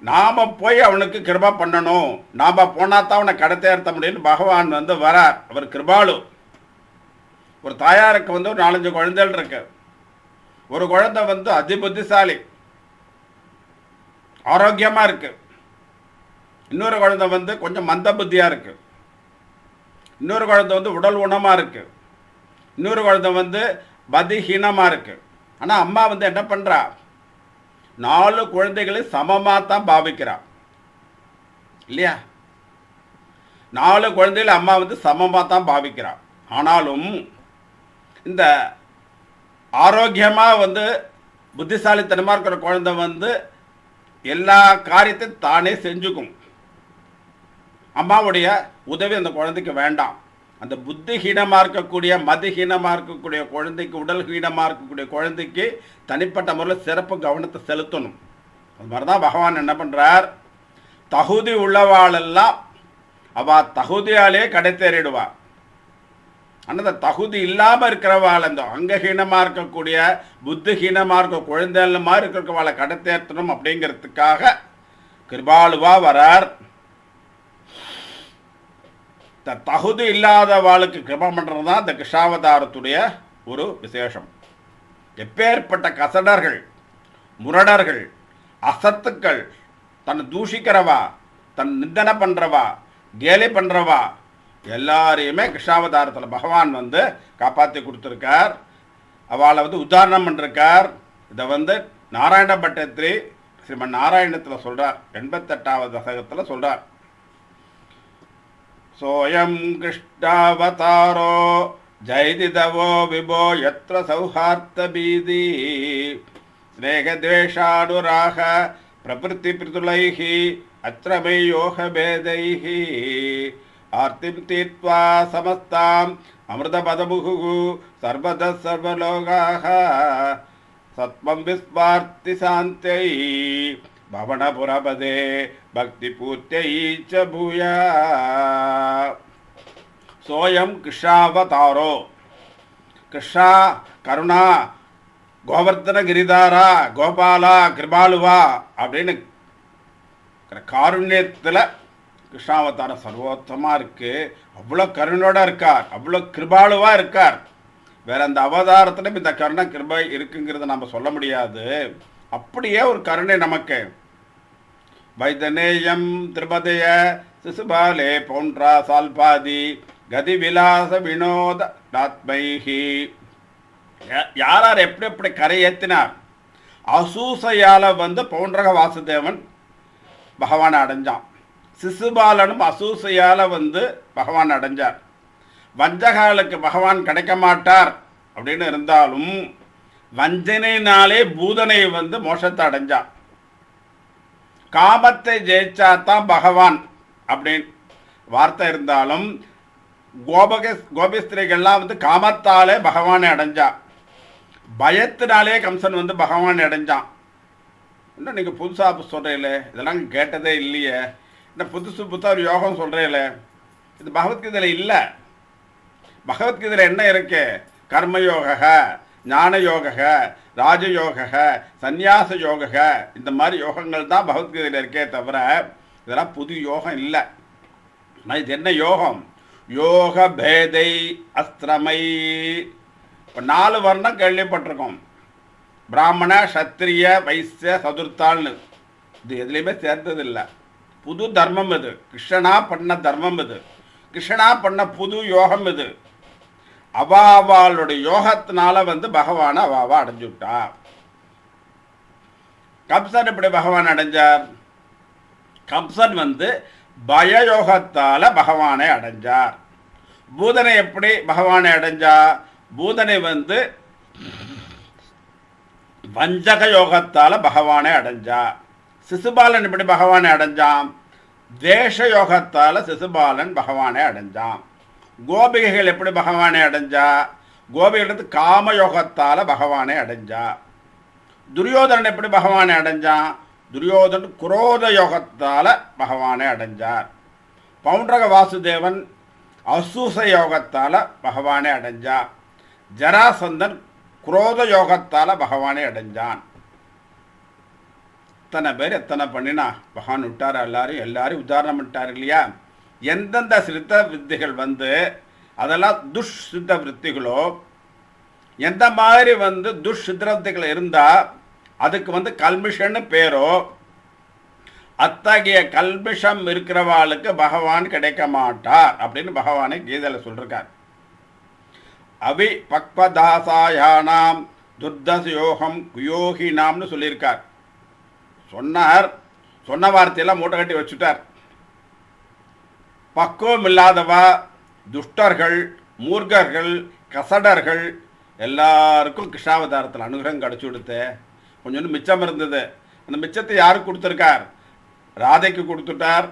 நாம் போய் அவனுக்கு கிருபா பண்ணணும், நாம் போனால் தான் அவனை கடை தேர்த்த முடியும்னு பகவான் வந்து வரார். அவர் கிருபாலு. ஒரு தாயாருக்கு வந்து ஒரு 4-5 குழந்தைகள் இருக்கு. ஒரு குழந்தை வந்து அதிபுத்திசாலி, ஆரோக்கியமாக இருக்கு. இன்னொரு குழந்தை வந்து கொஞ்சம் மந்த புத்தியாக இருக்கு. இன்னொரு குழந்தை வந்து உடல் ஊனமாக இருக்கு. இன்னொரு குழந்தை வந்து பதிஹீனமாக இருக்கு. ஆனால் அம்மா வந்து என்ன பண்ணுறா? 4 குழந்தைகளையும் சமமாக தான் பாவிக்கிறா இல்லையா? 4 குழந்தைகளை அம்மா வந்து சமமாக தான் பாவிக்கிறா. ஆனாலும் இந்த ஆரோக்கியமாக வந்து புத்திசாலித்தனமாக இருக்கிற குழந்தை வந்து எல்லா காரியத்தையும் தானே செஞ்சுக்கும். அம்மாவுடைய உதவி அந்த குழந்தைக்கு வேண்டாம். அந்த புத்திஹீனமாக இருக்கக்கூடிய மதிஹீனமாக இருக்கக்கூடிய குழந்தைக்கு, உடல் ஹீனமாக இருக்கக்கூடிய குழந்தைக்கு தனிப்பட்ட முறையில் சிறப்பு கவனத்தை செலுத்தணும். அது மாதிரி தான் பகவான் என்ன பண்ணுறார்? தகுதி உள்ளவாளெல்லாம் அவள் தகுதியாலே கடை தேறிடுவாள். ஆனால் அந்த தகுதி இல்லாமல் இருக்கிறவாள், அந்த அங்கஹீனமாக இருக்கக்கூடிய புத்திஹீனமாக இருக்க குழந்தைகள் மாதிரி இருக்கிறவாளை கடை தேர்த்தணும் அப்படிங்கிறதுக்காக கிருபாலுவா வரார். தகுதி இல்லாதவாளுக்கு கிருபா பண்ணுறது தான் இந்த கிருஷ்ணாவதாரத்துடைய ஒரு விசேஷம். எப்பேற்பட்ட கசடர்கள், முரடர்கள், அசத்துக்கள், தன்னை தூஷிக்கிறவா, தன் நிந்தனை பண்ணுறவா, கேலி பண்ணுறவா எல்லாரையுமே கிருஷ்ணாவதாரத்தில் பகவான் வந்து காப்பாற்றி கொடுத்துருக்கார். அவளை வந்து உதாரணம் பண்ணிருக்கார். இதை வந்து நாராயண பட்டத்திரி ஸ்ரீமன் நாராயணத்தில் சொல்கிறார், 88வது தசகத்தில் சொல்கிறார். சோயம் கிருஷ்ணாவதாரோ ஜெயதிதவோ விபோ யத்ர சௌஹார்த்த பீதி ஸ்நேகத்வேஷானுராக பிரபிருத்தி பிரிதுளைஹி அத்ரமை யோக பேதைஹி ஆர்த்திம் தீர்த்வா சமஸ்தாம் அமிர்த பதமுகு சர்வத சர்வலோகாக சத்வம் விஸ்வார்த்தி சாந்தை பவனபுரபதே பக்தி பூர்த்தை ச பூயா சோயம் கிருஷ்ணாவதாரோ கிருஷ்ணா கருணா கோவர்த்தன கிரிதாரா கோபாலா கிருபாலுவா அப்படின்னு காருண்யத்தில் கிருஷ்ணாவதாரம் சர்வோத்தமாக இருக்குது. அவ்வளோ கருணோட இருக்கார், அவ்வளோ கிருபாலுவாக இருக்கார். வேற அந்த அவதாரத்திலும் இந்த கருணை கிருபை இருக்குங்கிறத நம்ம சொல்ல முடியாது. அப்படியே ஒரு கருணை நமக்கு. வைதனேயம் திருபதய சிசுபாலே பௌண்ட்ரா சால்பாதி கதி விலாச வினோத நாத்மைஹி யார் யார் எப்படி எப்படி கரையேற்றினார். அசூசையால் பௌண்டரக வாசுதேவன் பகவானை அடைஞ்சான். சிசுபாலனும் அசூசையால் பகவான் அடைஞ்சார். வஞ்சகாலுக்கு பகவான் கிடைக்க மாட்டார் அப்படின்னு இருந்தாலும் வஞ்சனையினாலே பூதனை மோட்சத்தை அடைஞ்சான். காமத்தை ஜெயிச்சாதான் பகவான் அப்படின்னு வார்த்தை இருந்தாலும் கோபிஸ்திரிகள்லாம் காமத்தாலே பகவானை அடைஞ்சா. பயத்தினாலே கம்சன் பகவானை அடைஞ்சான். இன்னும் நீங்கள் புதுசாக சொல்கிறீங்களே, இதெல்லாம் கேட்டதே இல்லையே, என்ன புதுசு புதுசாக ஒரு யோகம் சொல்கிறீங்களே, இது பகவத்கீதையில் இல்லை. பகவத்கீதையில் என்ன இருக்கு? கர்மயோக, ஞான யோக, ராஜயோக, சந்நியாச யோக, இந்த மாதிரி யோகங்கள் தான் பகவத்கீதையில் இருக்கே தவிர இதெல்லாம் புது யோகம் இல்லை. ஆனால் இது என்ன யோகம்? யோக பேதை அஸ்திரமை. இப்போ 4 வர்ணம் கேள்விப்பட்டிருக்கோம். பிராமண, சத்திரிய, வைசிய, சதுர்த்தாள்னு. இது எதுலேயுமே சேர்ந்ததில்லை. புது தர்மம் இது. கிருஷ்ணனா பண்ண தர்மம் இது. கிருஷ்ணனா பண்ண புது யோகம் இது. அவாவாளுடைய யோகத்தினால பகவானை அவாவா அடைஞ்சு விட்டா. கம்சன் எப்படி பகவான் அடைஞ்சார்? கம்சன் பயயோகத்தால் பகவானை அடைஞ்சார். பூதனை எப்படி பகவானை அடைஞ்சா? பூதனை வஞ்சக யோகத்தால் பகவானை அடைஞ்சா. சிசுபாலன் எப்படி பகவானை அடைஞ்சான்? தேச யோகத்தால் சிசுபாலன் பகவானை அடைஞ்சான். கோபிகைகள் எப்படி பகவானை அடைஞ்சா? கோபிகளுக்கு காமயோகத்தால் பகவானை அடைஞ்சா. துரியோதனன் எப்படி பகவானை அடைஞ்சான்? துரியோதனன் குரோத யோகத்தால் பகவானை அடைஞ்சார். பௌண்டரக வாசுதேவன் அசூச யோகத்தால் பகவானை அடைஞ்சா. ஜராசந்தன் குரோத யோகத்தால் பகவானை அடைஞ்சான். எத்தனை பேர் எத்தனை பண்ணினா பகவான் விட்டார். எல்லாரும் உதாரணம் விட்டார் இல்லையா? எந்தெந்த சித்த வித்திகள் அதெல்லாம் துஷ்சித்த விற்த்திகளோ, எந்த மாதிரி துஷ்சித்த வித்திகள் இருந்தால் அதுக்கு கல்மிஷன்னு பேரோ, அத்தகைய கல்மிஷம் இருக்கிறவாளுக்கு பகவான் கிடைக்க மாட்டார் அப்படின்னு பகவானை கீதையில் சொல்லிருக்கார். அவி பக்வதாசாயானாம் துர்தசயோகம் குயோகினாம்னு சொல்லியிருக்கார். சொன்ன வார்த்தையெல்லாம் மூட்டை கட்டி வச்சுட்டார். பக்குவம் இல்லாதவா, துஷ்டர்கள், மூர்க்கர்கள், கசடர்கள் எல்லாருக்கும் கிருஷ்ணாவதாரத்தில் அனுகிரகம் கிடச்சி கொடுத்து கொஞ்சம் மிச்சம் இருந்தது. அந்த மிச்சத்தை யாருக்கு கொடுத்துருக்கார்? ராதைக்கு கொடுத்துட்டார்,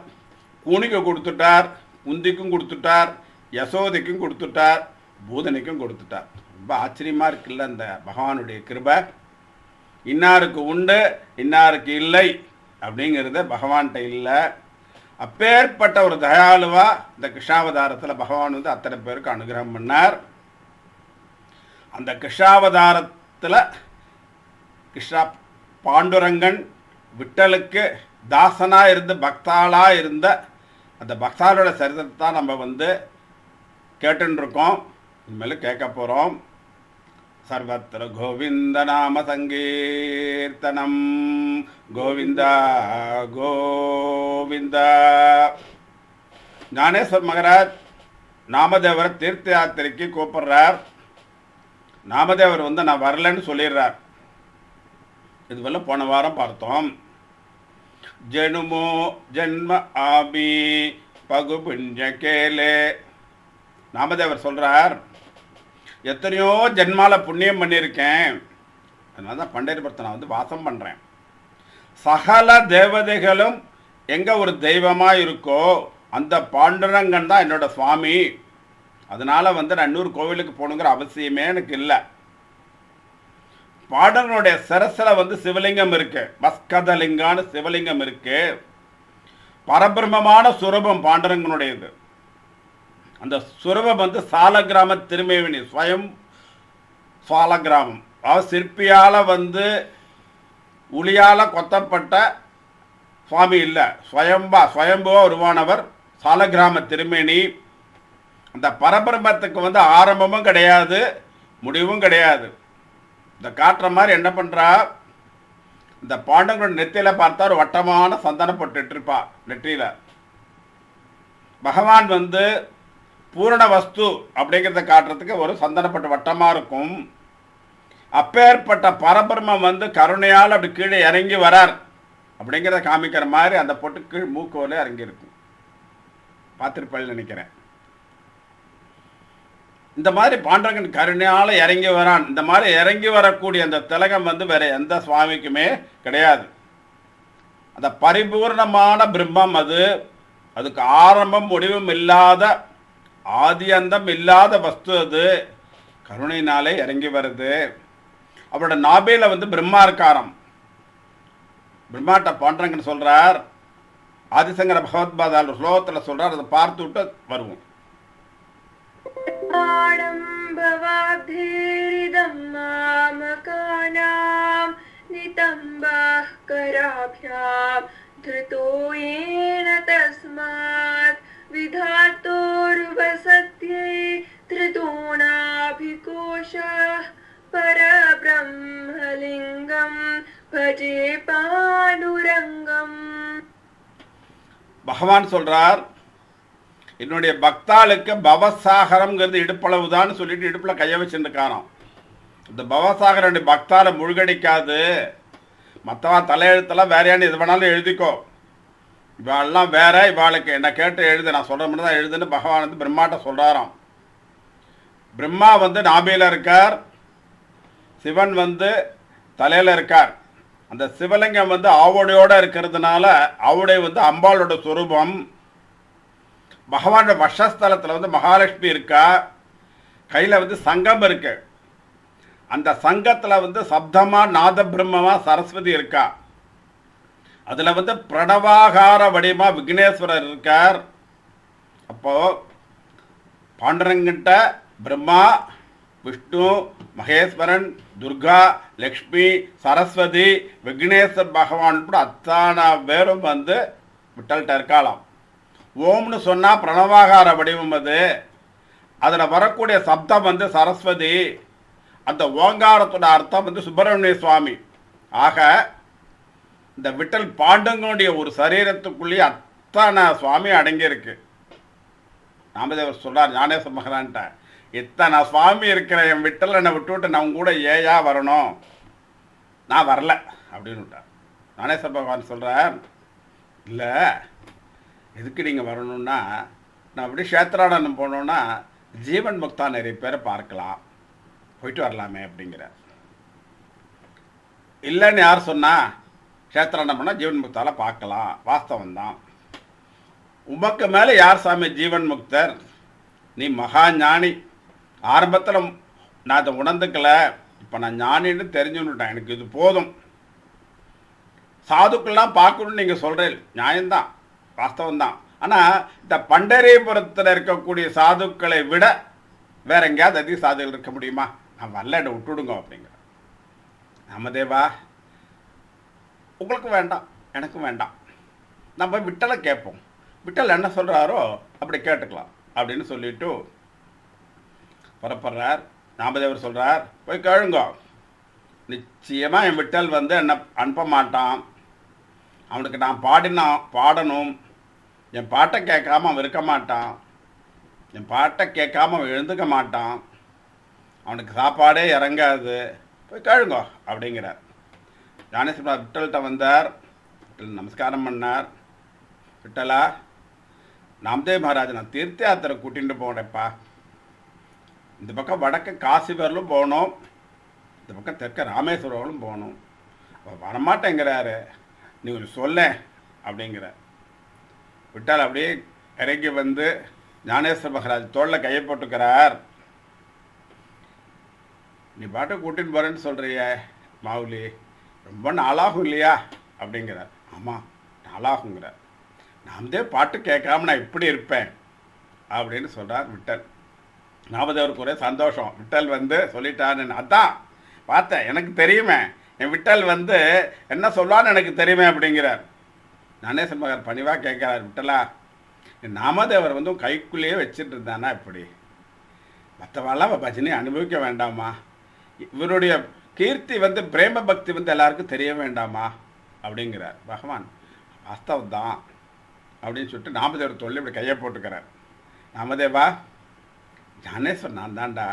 கூனிக்கு கொடுத்துட்டார், குந்திக்கும் கொடுத்துட்டார், யசோதைக்கும் கொடுத்துட்டார், பூதனைக்கும் கொடுத்துட்டார். ரொம்ப ஆச்சரியமாக இருக்குல்ல இந்த பகவானுடைய கிருபை. இன்னாருக்கு உண்டு இன்னாருக்கு இல்லை அப்படிங்கிறது பகவான்கிட்ட இல்லை. அப்பேற்பட்ட ஒரு தயாளுவா இந்த கிருஷ்ணாவதாரத்தில் பகவான் அத்தனை பேருக்கு அனுகிரகம் பண்ணார். அந்த கிருஷ்ணாவதாரத்தில் கிருஷ்ணா பாண்டுரங்கன் விட்டலுக்கு தாசனாக இருந்து பக்தாளாக இருந்த அந்த பக்தாளோட சரித்திரத்தை தான் நம்ம கேட்டுருக்கோம். இனிமேல் கேட்க போகிறோம். சர்வத்திர கோவிந்த நாம சங்கீர்த்தனம் கோவிந்தா கோவிந்தா. ஞானேஸ்வர் மகராஜ் நாமதேவரை தீர்த்த யாத்திரைக்கு கூப்பிடுறார். நாமதேவர் நான் வரலன்னு சொல்லிடுறார். இதுவெல்லாம் போன வாரம் பார்த்தோம். ஜெனுமோ ஜென்ம ஆபி பகு புண்ணிய கேலே. நாமதேவர் சொல்கிறார், எத்தனையோ ஜென்மால புண்ணியம் பண்ணியிருக்கேன், அதனால தான் பண்டரிபுரத்தை நான் வாசம் பண்ணுறேன். சகல தேவதைகளும் எங்கே ஒரு தெய்வமாக இருக்கோ அந்த பாண்டுரங்கன் தான் என்னோட சுவாமி. அதனால் நான் இன்னொரு கோவிலுக்கு போகணுங்கிற அவசியமே எனக்கு இல்லை. பாண்டவனுடைய சிரசில் சிவலிங்கம் இருக்கு, மஸ்கதலிங்கான்னு சிவலிங்கம் இருக்கு. பரபிரமமான சுரூபம் பாண்டரங்கனுடையது. அந்த சுரூபம் சாலக்கிராம திருமேவினி, ஸ்வயம் சாலக்கிராமம். சிற்பியால் உளியால் கொத்தப்பட்ட சுவாமி இல்லை, ஸ்வயம்புவா உருவானவர் சாலக்கிராம திருமேனி. அந்த பரபிரமத்துக்கு ஆரம்பமும் கிடையாது, முடிவும் கிடையாது. இந்த காட்டுற மாதிரி என்ன பண்ணுறா, இந்த பாண்டவங்களோட நெத்தியில் பார்த்தா ஒரு வட்டமான சந்தனம் போட்டுட்டு இருப்பா நெற்றியில். பகவான் பூரண வஸ்து அப்படிங்கிறத காட்டுறதுக்கு ஒரு சந்தனப்பட்டு வட்டமாக இருக்கும். அப்பேற்பட்ட பரபிரமம் கருணையால் அப்படி கீழே இறங்கி வரார் அப்படிங்கிறத காமிக்கிற மாதிரி அந்த பொட்டு கீழ் மூக்கோல இறங்கி இருக்கும். பார்த்துருப்பேன்னு நினைக்கிறேன். இந்த மாதிரி பாண்டவன் கருணையால் இறங்கி வரான். இந்த மாதிரி இறங்கி வரக்கூடிய அந்த திலகம் வேற எந்த சுவாமிக்குமே கிடையாது. அந்த பரிபூர்ணமான பிரம்மம் அதுக்கு ஆரம்பம் முடிவும் இல்லாத ஆதி அந்தம் இல்லாத வஸ்து. அது கருணையினாலே இறங்கி வருது. அவரோட நாபில பிரம்மா இருக்காராம். பிரம்மாட்ட பாண்டரங்கன் சொல்றார், ஆதிசங்கர பகவத்பாதால் ஸ்லோகத்தில் சொல்றார், அதை பார்த்து விட்டு வருவோம். பரபிரம்மலிங்கம் பஜே பாண்டுரங்கம். பகவான் சொல்றார், என்னுடைய பக்தாளுக்கு பவசாகரம்ங்கிறது இடுப்பளவு தான் சொல்லிட்டு இடுப்பில் கைய வச்சுருக்காராம். இந்த பவசாகரம் பக்தாலை முழுகடிக்காது. மற்றவா தலையெழுத்தெல்லாம் வேறையானு எது வேணாலும் எழுதிக்கோ, இவாளெல்லாம் வேற, இவாளுக்கு என்னை கேட்டு எழுது, நான் சொல்கிற மாதிரி தான் எழுதுன்னு பகவான் பிரம்மாட்ட சொல்கிறாராம். பிரம்மா நாபியில் இருக்கார், சிவன் தலையில் இருக்கார். அந்த சிவலிங்கம் ஆவுடையோடு இருக்கிறதுனால ஆவுடை அம்பாளோட சுரூபம். பகவானோட வஷஸ்தலத்தில் மகாலட்சுமி இருக்கா, கையில் சங்கம் இருக்கு. அந்த சங்கத்தில் சப்தமா நாத பிரம்மமா சரஸ்வதி இருக்கா. அதில் பிரணவாகார வடிவமா விக்னேஸ்வரர் இருக்கார். அப்போ பாண்டரங்கிட்ட பிரம்மா, விஷ்ணு, மகேஸ்வரன், துர்கா, லக்ஷ்மி, சரஸ்வதி, விக்னேஸ்வர் பகவான் அத்தனை பேரும் விட்டல்கிட்ட இருக்காளாம். ஓம்னு சொன்னால் பிரணவாகார வடிவம். அதில் வரக்கூடிய சப்தம் சரஸ்வதி. அந்த ஓங்காரத்தோட அர்த்தம் சுப்பிரமணிய சுவாமி. ஆக இந்த விட்டல் பாண்டங்களுடைய ஒரு சரீரத்துக்குள்ளேயே அத்தனை சுவாமி அடங்கியிருக்கு. நாமதேவர் சொல்கிறார் ஞானேஸ்வர மகரான்ட்ட, இத்தனை சுவாமி இருக்கிற என் விட்டல் என்னை விட்டுவிட்டு நான் கூட ஏயா வரணும், நான் வரல அப்படின்னு விட்டார். ஞானேஸ்வர பகவான் சொல்கிறார், இல்லை எதுக்கு நீங்கள் வரணுன்னா, நான் அப்படி க்ஷேத்ராடனம் போனோன்னா ஜீவன் முக்தா நிறைய பேரை பார்க்கலாம், போயிட்டு வரலாமே அப்படிங்கிற. இல்லைன்னு யார் சொன்னால் க்ஷேத்ராடனம் பண்ணால் ஜீவன் முக்தால பார்க்கலாம், வாஸ்தவம் தான். உமக்கு மேலே யார் சாமி ஜீவன் முக்தர்? நீ மகா ஞானி. ஆரம்பத்தில் நான் அதை உணர்ந்துக்கல, இப்போ நான் ஞானின்னு தெரிஞ்சுன்னுட்டேன், எனக்கு இது போதும். சாதுக்கள்லாம் பார்க்கணுன்னு நீங்கள் சொல்கிறேன், நியாயம்தான், வாஸ்தவம்தான். ஆனால் இந்த பண்டரிபுரத்தில் இருக்கக்கூடிய சாதுக்களை விட வேற எங்கேயாவது அதிக சாதுகள் இருக்க முடியுமா? நான் வரல, விட்டுடுங்க அப்படிங்கிற. நாமதேவா, உங்களுக்கு வேண்டாம், எனக்கும் வேண்டாம், நம்ம விட்டலை கேட்போம், விட்டல் என்ன சொல்கிறாரோ அப்படி கேட்டுக்கலாம் அப்படின்னு சொல்லிட்டு புறப்படுறார். நாமதேவர் சொல்கிறார், போய் கேளுங்க, நிச்சயமாக என் விட்டல் என்னை அனுப்ப மாட்டான். அவனுக்கு நான் பாடணும், என் பாட்டை கேட்காம அவன் இருக்க மாட்டான், என் பாட்டை கேட்காம அவன் எழுந்துக்க மாட்டான், அவனுக்கு சாப்பாடே இறங்காது, போய் கேளுங்க அப்படிங்கிறார். ஞானேஸ்வரா விட்டல்கிட்ட வந்தார். விட்டல் நமஸ்காரம் பண்ணார். விட்டலா, நாமதேவ் மகாராஜ் நான் தீர்த்த யாத்திரை கூட்டிகிட்டு போனேப்பா. இந்த பக்கம் வடக்கு காசி வரலும் போகணும், இந்த பக்கம் தெற்க ராமேஸ்வரங்களும் போகணும். வரமாட்டேங்கிறாரு. நீ கொஞ்சம் சொல்ல அப்படிங்கிற. விட்டால் அப்படியே இறங்கி வந்து ஞானேஸ்வர மகாராஜ் தோளில் கையை போட்டுக்கிறார். நீ பாட்டை கூட்டின்னு போகிறேன்னு சொல்கிறிய மாவுலி, ரொம்ப நாளாகும் இல்லையா அப்படிங்கிறார். ஆமாம் நாளாகுங்கிறார். நாமதே பாட்டு கேட்காம நான் இப்படி இருப்பேன் அப்படின்னு சொல்கிறார் விட்டல். நாமதேவருக்கு ஒரே சந்தோஷம். விட்டல் வந்து சொல்லிட்டான்னு அதான் பார்த்தேன், எனக்கு தெரியுமே, என் விட்டல் வந்து என்ன சொல்லான்னு எனக்கு தெரியுமே அப்படிங்கிறார். ஞானேஸ்வர மகார் பணிவாக கேட்குறார், விட்டலா நாமதேவர் வந்து கைக்குள்ளேயே வச்சுட்டு இருந்தானா இப்படி மற்றவெல்லாம் பஜனை அனுபவிக்க வேண்டாமா? இவருடைய கீர்த்தி வந்து பிரேம பக்தி வந்து எல்லாருக்கும் தெரிய வேண்டாமா அப்படிங்கிறார். பகவான் வாஸ்தவம் தான் அப்படின்னு சொல்லிட்டு நாமதேவர் தொழில் இப்படி கையை போட்டுக்கிறார். நாமதேவா, ஞானேஸ்வர் நான் தான்டா,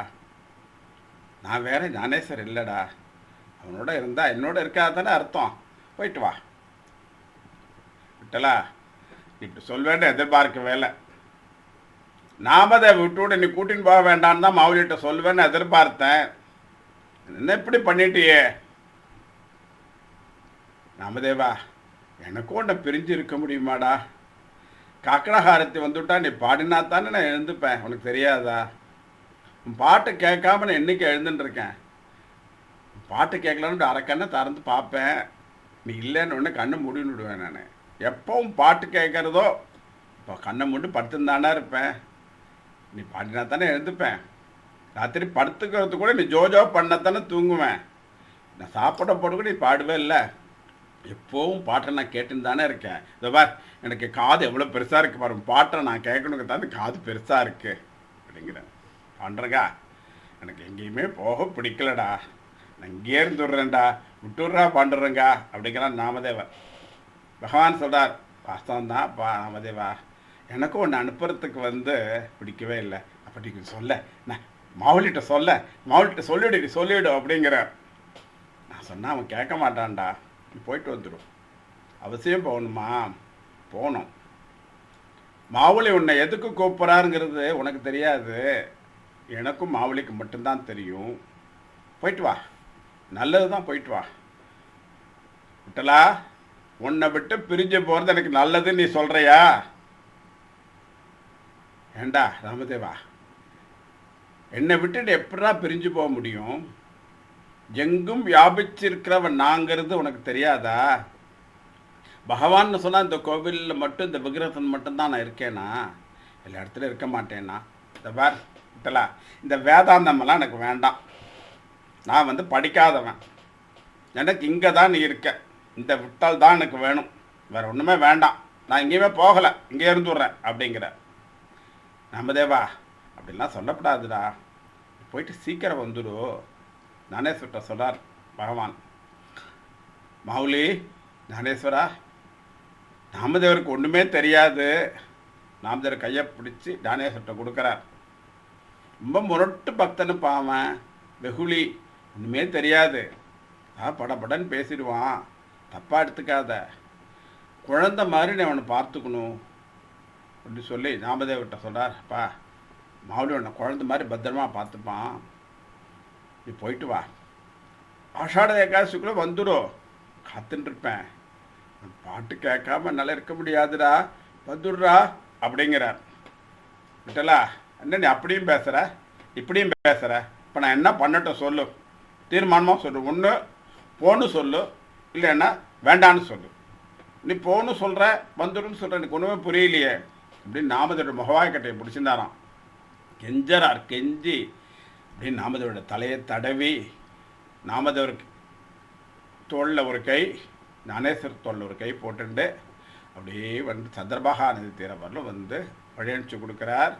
நான் வேற ஞானேஸ்வர் இல்லைடா. அவனோட இருந்தால் என்னோட இருக்காதானே அர்த்தம். போயிட்டு வா. விட்டலா, இப்படி சொல்வேன்னு எதிர்பார்க்க வேலை. நாமதேவ விட்டு நீ கூட்டின்னு போக வேண்டான்னு தான் மாவுலிட்ட சொல்வேன்னு எதிர்பார்த்தேன். என்ன இப்படி பண்ணிட்டியே? நாமதேவா, எனக்கும் உன்னை பிரிஞ்சு இருக்க முடியுமாடா? காக்கடஹாரத்தை வந்துவிட்டா நீ பாடினா தானே நான் எழுந்துப்பேன், உனக்கு தெரியாதா? உன் பாட்டு கேட்காம நான் என்னைக்கு எழுந்துட்டுருக்கேன். பாட்டு கேட்கலான்னு அரைக்கண்ணை திறந்து பார்ப்பேன், நீ இல்லைன்னு ஒன்று கண்ணை மூடின்னு விடுவேன். நான் எப்பவும் பாட்டு கேட்குறதோ இப்போ கண்ணை மூடி படுத்துருந்தானே இருப்பேன். நீ பாடினா தானே எழுந்துப்பேன். ராத்திரி படுத்துக்கிறது கூட நீ ஜோஜோ பண்ணத்தானே தூங்குவேன். நான் சாப்பிட போட்டு கூட நீ பாடுவே இல்லை. எப்போவும் பாட்டை நான் கேட்டுன்னு தானே இருக்கேன். இதை பார், எனக்கு காது எவ்வளோ பெருசாக இருக்குது பாரு, பாட்டை நான் கேட்கணுங்க தான் காது பெருசாக இருக்குது அப்படிங்கிறேன். பண்ணுறங்கா, எனக்கு எங்கேயுமே போக பிடிக்கலடா, நான் இங்கேயே இருந்துடுறேன்டா, விட்டுடுறா பண்ணுறேங்கா அப்படிங்கிறான் நாமதேவர். பகவான் சொல்கிறார், வாஸ்தவம் தான் நாமதேவா, எனக்கும் ஒன்று அனுப்புறதுக்கு வந்து பிடிக்கவே இல்லை. அப்போ நீங்கள் சொல்ல, நான் மாவுலிட்ட சொல்லிவிடு அப்படிங்கிறார். நான் சொன்னால் அவன் கேட்க மாட்டான்டா, நீ போயிட்டு வந்துடும். அவசியம் போகணுமா? போகணும். மாவுளி உன்னை எதுக்கு கூப்பிட்றாருங்கிறது உனக்கு தெரியாது, எனக்கும் மாவுளிக்கு மட்டும்தான் தெரியும். போயிட்டு வா, நல்லது தான், போயிட்டு வா. விட்டலா, உன்னை விட்டு பிரிஞ்சு போகிறது எனக்கு நல்லதுன்னு நீ சொல்கிறியா? ஏண்டா ராமதேவா, என்னை விட்டுட்டு எப்படா பிரிஞ்சு போக முடியும்? எங்கும் வியாபிச்சிருக்கிறவன் நாங்கிறது உனக்கு தெரியாதா? பகவான்னு சொன்னால் இந்த கோவிலில் மட்டும், இந்த விக்கிரகத்தில் மட்டும்தான் நான் இருக்கேனா? எல்லா இடத்துலையும் இருக்க மாட்டேன்னா? இந்த பார் விட்டலா, இந்த வேதாந்தமெல்லாம் எனக்கு வேண்டாம். நான் வந்து படிக்காதவன், எனக்கு இங்கே தான் நீ இருக்க, இந்த விட்டல் தான் எனக்கு வேணும், வேறு ஒன்றுமே வேண்டாம். நான் எங்கேயுமே போகலை, இங்கே இருந்துடுறேன் அப்படிங்கிற. நாமதேவா, அப்படிலாம் சொல்லப்படாதுடா, போயிட்டு சீக்கிரம் வந்துடு. ஞானேஸ்வர்கிட்ட சொல்கிறார் பகவான். மாவுலி, ஞானேஸ்வரா, நாமதேவருக்கு ஒன்றுமே தெரியாது. நாமதேவர் கையை பிடிச்சி ஞானேஸ்வர்கிட்ட கொடுக்குறார். ரொம்ப முரட்டு பக்தனு பாவன், வெகுளி, ஒன்றுமே தெரியாது, படபடன்னு பேசிடுவான், தப்பாக எடுத்துக்காத, குழந்த மாதிரி நீ அவனை பார்த்துக்கணும் அப்படி சொல்லி நாமதேவர்கிட்ட சொல்கிறார். அப்பா, மாவுளி உன்னை குழந்த மாதிரி பத்திரமா பார்த்துப்பான், நீ போயிட்டு வா. ஆஷாட ஏகாதசிக்குள்ளே வந்துடும், காத்துட்டுருப்பேன். பாட்டு கேட்காம என்னால் இருக்க முடியாதுடா, வந்துடுறா அப்படிங்கிறார். விட்டலா, என்ன நீ அப்படியும் பேசுகிற இப்படியும் பேசுகிற? இப்போ நான் என்ன பண்ணட்டும் சொல்லு, தீர்மானமாக சொல்லு. ஒன்று போன்னு சொல்லு, இல்லைன்னா வேண்டான்னு சொல்லு. நீ போன்னு சொல்கிற, வந்துடுன்னு சொல்கிற, எனக்கு ஒன்றுமே புரியலையே அப்படின்னு நாமதோட முகவாய் கட்டையை பிடிச்சிருந்தாராம். கெஞ்சறார், கெஞ்சி அப்படின்னு நாமதேவரோட தலையை தடவி, நாமதேவருக்கு தோளில் ஒரு கை, ஞானேஸ்வர் தோளில் ஒரு கை போட்டுண்டு அப்படியே வந்து சந்திரபாகா நதி தீரம் வரலும் வந்து வழியனுப்பிச்சு கொடுக்குறார்.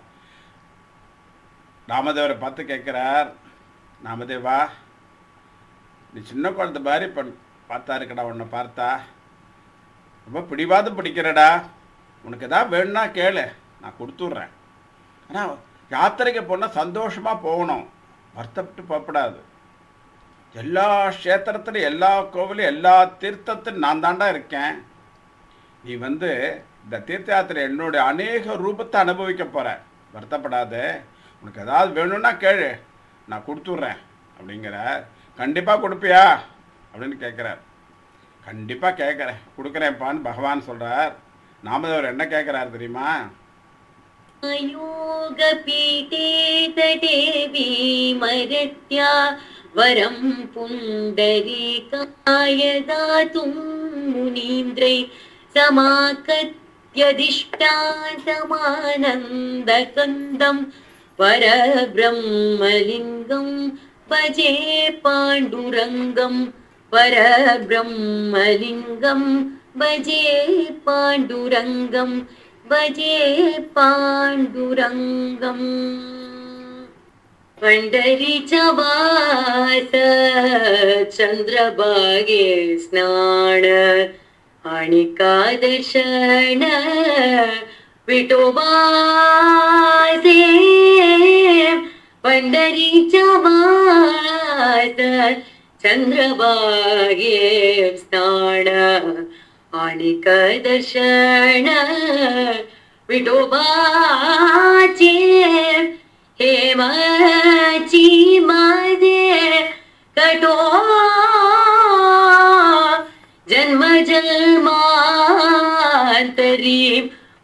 நாமதேவரை பார்த்து கேட்குறார், நாமதேவா, நீ சின்ன குழந்தை மாதிரி இப்போ பார்த்தா இருக்கடா, உன்னை பார்த்தா ரொம்ப பிடிவாதம் பிடிக்கிறடா, உனக்கு எதாவது வேணும்னா கேளு, நான் கொடுத்துட்றேன். ஆனால் யாத்திரைக்கு போனால் சந்தோஷமாக போகணும், வருத்தப்பட்டு போகக்கூடாது. எல்லா க்ஷேத்திரத்துலையும், எல்லா கோவிலையும், எல்லா தீர்த்தத்திலும் நான் தாண்டா இருக்கேன். நீ வந்து இந்த தீர்த்த யாத்திரை என்னுடைய அநேக ரூபத்தை அனுபவிக்க போகிற, வருத்தப்படாத, உனக்கு ஏதாவது வேணும்னா கேளு, நான் கொடுத்துட்றேன் அப்படிங்கிற. கண்டிப்பாக கொடுப்பியா அப்படின்னு கேட்குறார். கண்டிப்பாக கேட்குறேன், கொடுக்குறேன்ப்பான்னு பகவான் சொல்கிறார். நாமதேவர் என்ன கேட்குறாரு தெரியுமா? योगपीठे तटे मरत्या वरं पुण्डरीकाय दातुं मुनीन्द्रै समाकत्यदिष्टान्तमानन्दकन्दं परब्रह्मलिङ्गं भजे पाण्डुरङ्गं परब्रह्मलिङ्गं भजे पाण्डुरङ्गं भजे पाण्डुरङ्गम् पण्डरीचा वास चन्द्रभागे स्नान आणि दर्शन विठोबाचे पंढरीचा वास चंद्रभागे स्नान आणि दर्शन विठोबाचे हेमाची माझे कटो जन्म जन्मांतरी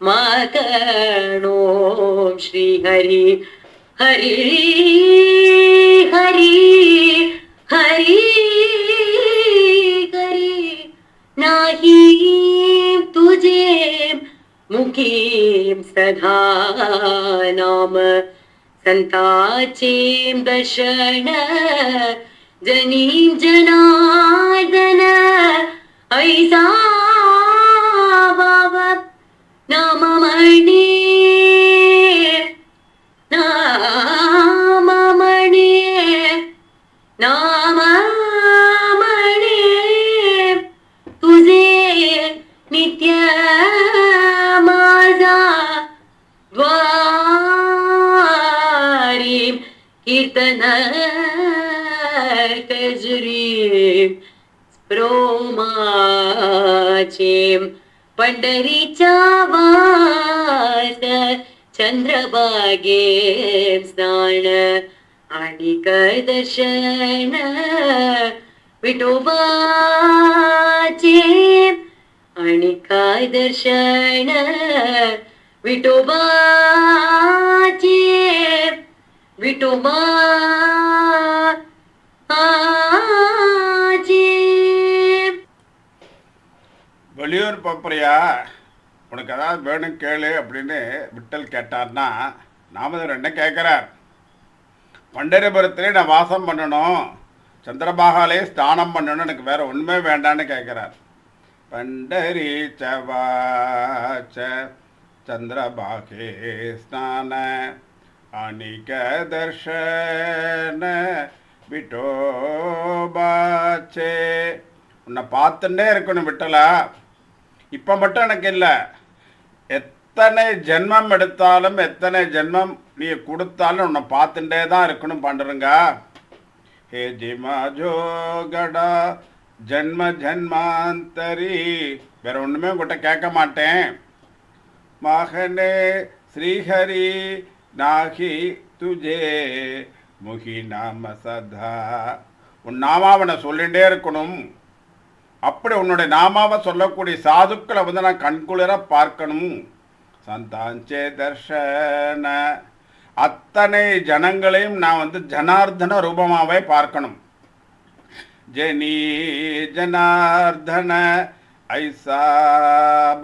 मातनो श्री हरी हरी हरी हरी हरी नाही तुझे मुखी सदा नाम संताचे दर्शन जनी जनार्दन ऐसा बाबा नाम म्हणे नाम म्हणे नाम म्हणे तुझे नित्य माझा द्वारी कीर्तन तेजुरी प्रोमाचे पंढरीचा वास चंद्रभागे स्नान आणि दर्शन विठोबाचे आणि दर्शन विठोबाचे विठोबा வெளியூர் போப்பறியா, உனக்கு ஏதாவது வேணும் கேளு அப்படின்னு விட்டல் கேட்டார்னா நாமதேவர் என்ன கேட்குறார்? பண்டரிபுரத்திலே நான் வாசம் பண்ணணும், சந்திரபாகாலே ஸ்நானம் பண்ணணும், எனக்கு வேறு ஒன்றுமே வேண்டான்னு கேட்குறார். பண்டரி சவாச்ச சந்திரபாகே ஸ்நான அணிக தர்ஷன விட்டோபாச்சே. உன்னை பார்த்துட்டே இருக்கணும் விட்டலா, இப்போ மட்டும் எனக்கு இல்லை, எத்தனை ஜென்மம் எடுத்தாலும் எத்தனை ஜென்மம் நீ கொடுத்தாலும் உன்னை பார்த்துட்டே தான் இருக்கணும் பாண்டுருங்க. ஹே ஜிமா ஜோகடா ஜன்ம ஜன்மாந்தரி, வேற ஒன்றுமே உங்கள்கிட்ட கேட்க மாட்டேன். மகனே ஸ்ரீஹரி நாகி துஜே முகி நாம சதா, உன் நாமாவை சொல்லிகிட்டே இருக்கணும். அப்படி உன்னுடைய நாமாவை சொல்லக்கூடிய சாதுக்களை வந்து நான் கண்குளிர பார்க்கணும். சந்தாஞ்சே தர்ஷன, அத்தனை ஜனங்களையும் நான் வந்து ஜனார்தன ரூபமாகவே பார்க்கணும். ஜனி ஜனார்தன ஐசா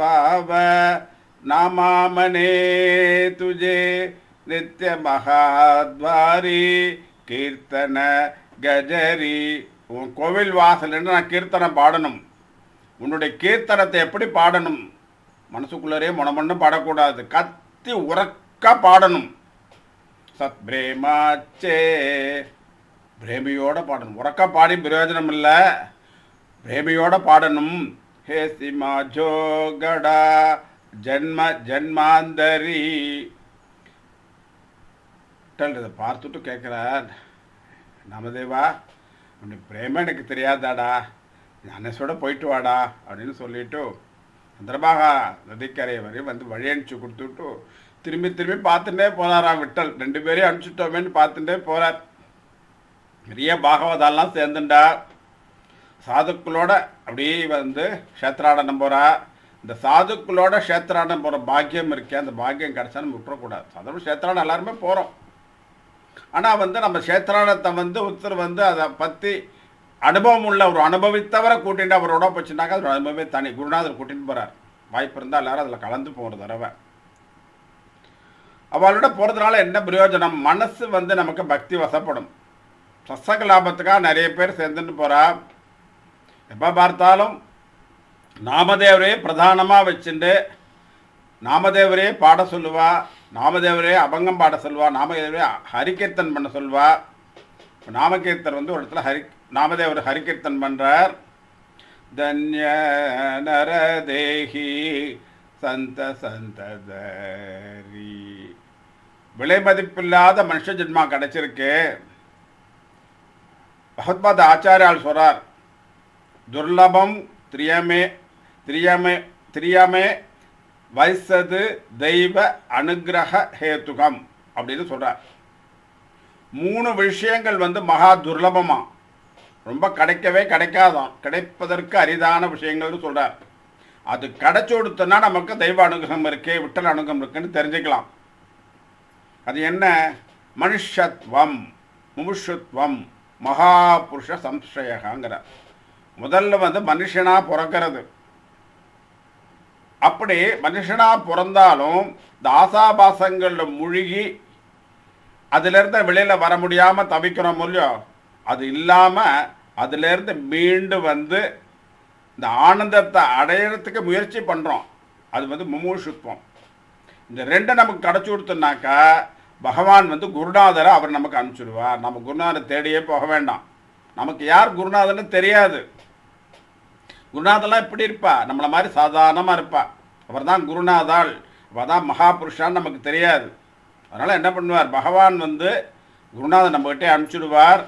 பாவ நாமாமனே துஜே நித்ய மகாத்வாரி கீர்த்தன கஜரி. உன் கோவில் வாசல் என்று நான் கீர்த்தனை பாடணும். உன்னுடைய கீர்த்தனத்தை எப்படி பாடணும்? மனசுக்குள்ளரே மொனமொன்னு பாடக்கூடாது, கத்தி உறக்க பாடணும். சத் பிரேமாச்சே, பிரேமியோட பாடணும். உறக்க பாடி பிரயோஜனம் இல்லை, பிரேமியோட பாடணும். ஹே சிமா ஜோகடா ஜன்ம ஜன்மாந்தரி. இதை பார்த்துட்டு கேட்குறார் நாமதேவா, உன்னுடைய பிரேம எனக்கு தெரியாதாடா, ஞானேஸ்வரோட போயிட்டு வாடா அப்படின்னு சொல்லிட்டு சந்திரபாகா நதிக்கரை வரையும் வந்து வழி அனுப்பிச்சு கொடுத்துட்டு திரும்பி திரும்பி பார்த்துட்டே போகிறாராம் விட்டல். ரெண்டு பேரையும் அனுப்பிச்சுட்டோமேன்னு பார்த்துட்டே போகிறார். நிறைய பாகவதாலாம் சேர்ந்துண்டா. சாதுக்களோட அப்படியே வந்து க்ஷேத்ராடனம் போகிறா. இந்த சாதுக்களோட க்ஷேத்ராடனம் போகிற பாக்கியம் இருக்கே, அந்த பாக்கியம் கிடச்சா நம்ம விட்டுறக்கூடாது. சாதாரண க்ஷேத்ராடம் எல்லாருமே போகிறோம். ஆனால் வந்து நம்ம க்ஷேத்ராடத்தை வந்து ஒருத்தர் வந்து அதை பற்றி அனுபவம் உள்ள ஒரு அனுபவித்தவரை கூட்டிகிட்டு அவரோட போச்சுனாக்கா அது அனுபவமே தனி. குருநாதர் கூட்டின்னு போகிறார். வாய்ப்பு இருந்தால் எல்லாரும் அதில் கலந்து போகிற தடவை. அவளோட போகிறதுனால என்ன பிரயோஜனம்? மனசு வந்து நமக்கு பக்தி வசப்படும். சத்சங்க லாபத்துக்காக நிறைய பேர் சேர்ந்துட்டு போகிறா. எப்போ பார்த்தாலும் நாமதேவரே பிரதானமாக வச்சுட்டு நாமதேவரே பாட சொல்லுவா, நாமதேவரே அபங்கம் பாட சொல்லுவா, நாமதேவரே ஹரிகீர்த்தன் பண்ண சொல்வா. நாமகீர்த்தன் வந்து ஒரு இடத்துல நாமதேவர் ஹரிகீர்த்தன் பண்ணுறார். தன்ய நரதேஹி சந்த சந்ததரி, விலை மதிப்பில்லாத மனுஷ ஜென்மா கிடைச்சிருக்கு. பகவத்பாத ஆச்சாரியால் சொல்றார், துர்லபம் திரியமே திரியமே திரியமே வைசது தெய்வ அனுகிரக ஹேத்துகம் அப்படின்னு சொல்றார். 3 விஷயங்கள் வந்து மகா துர்லபமா, ரொம்ப கிடைக்கவே கிடைக்காதான், கிடைப்பதற்கு அரிதான விஷயங்கள்னு சொல்றார். அது கிடைச்சு கொடுத்தோன்னா நமக்கு தெய்வ அனுகிரகம் இருக்கு, விட்டல் அனுகிரகம் இருக்குன்னு தெரிஞ்சுக்கலாம். அது என்ன? மனுஷத்வம், முமுஷுத்வம், மகாபுருஷ சம்சயங்கிற. முதல்ல வந்து மனுஷனா பிறக்கிறது. அப்படி மனுஷனா பிறந்தாலும் இந்த ஆசாபாசங்களில் மூழ்கி அதிலிருந்து வெளியில் வர முடியாமல் தவிக்கிறோம் இல்லையோ, அது இல்லாமல் அதிலேருந்து மீண்டு வந்து இந்த ஆனந்தத்தை அடையிறதுக்கு முயற்சி பண்ணுறோம். அது வந்து முமுஷுத்வம். இந்த 2 நமக்கு கிடச்சி கொடுத்தோன்னாக்கா பகவான் வந்து குருநாதரை அவர் நமக்கு அனுப்பிச்சுடுவார். நம்ம குருநாதரை தேடியே போக வேண்டாம். நமக்கு யார் குருநாதர்னு தெரியாது. குருநாதெல்லாம் எப்படி இருப்பா? நம்மளை மாதிரி சாதாரணமாக இருப்பா. அவர் தான் குருநாதாள், அவர் தான் மகாபுருஷான்னு நமக்கு தெரியாது. அதனால் என்ன பண்ணுவார்? பகவான் வந்து குருநாதர் நம்மகிட்டே அனுப்பிச்சுடுவார்.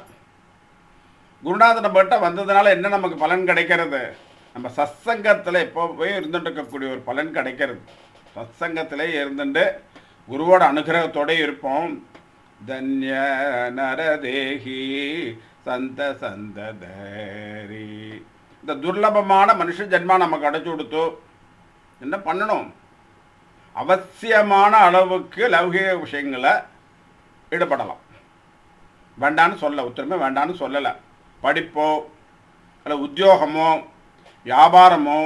குருநாதர் நம்மகிட்ட வந்ததுனால என்ன நமக்கு பலன் கிடைக்கிறது? நம்ம சத்சங்கத்தில் இப்போ போய் இருந்துட்டு இருக்கக்கூடிய ஒரு பலன் கிடைக்கிறது. சத்சங்கத்திலே இருந்துட்டு குருவோட அனுகிரகத்தோடு இருப்போம். தன்ய நரதேஹி சந்த சந்ததரி. இந்த துர்லபமான மனுஷ ஜென்மா நமக்கு அடைச்சு கொடுத்து என்ன பண்ணணும்? அவசியமான அளவுக்கு லௌகிக விஷயங்களை ஈடுபடலாம். வேண்டான்னு சொல்ல, ஒருத்தருமே வேண்டான்னு சொல்லலை. படிப்போ அல்ல உத்தியோகமோ வியாபாரமோ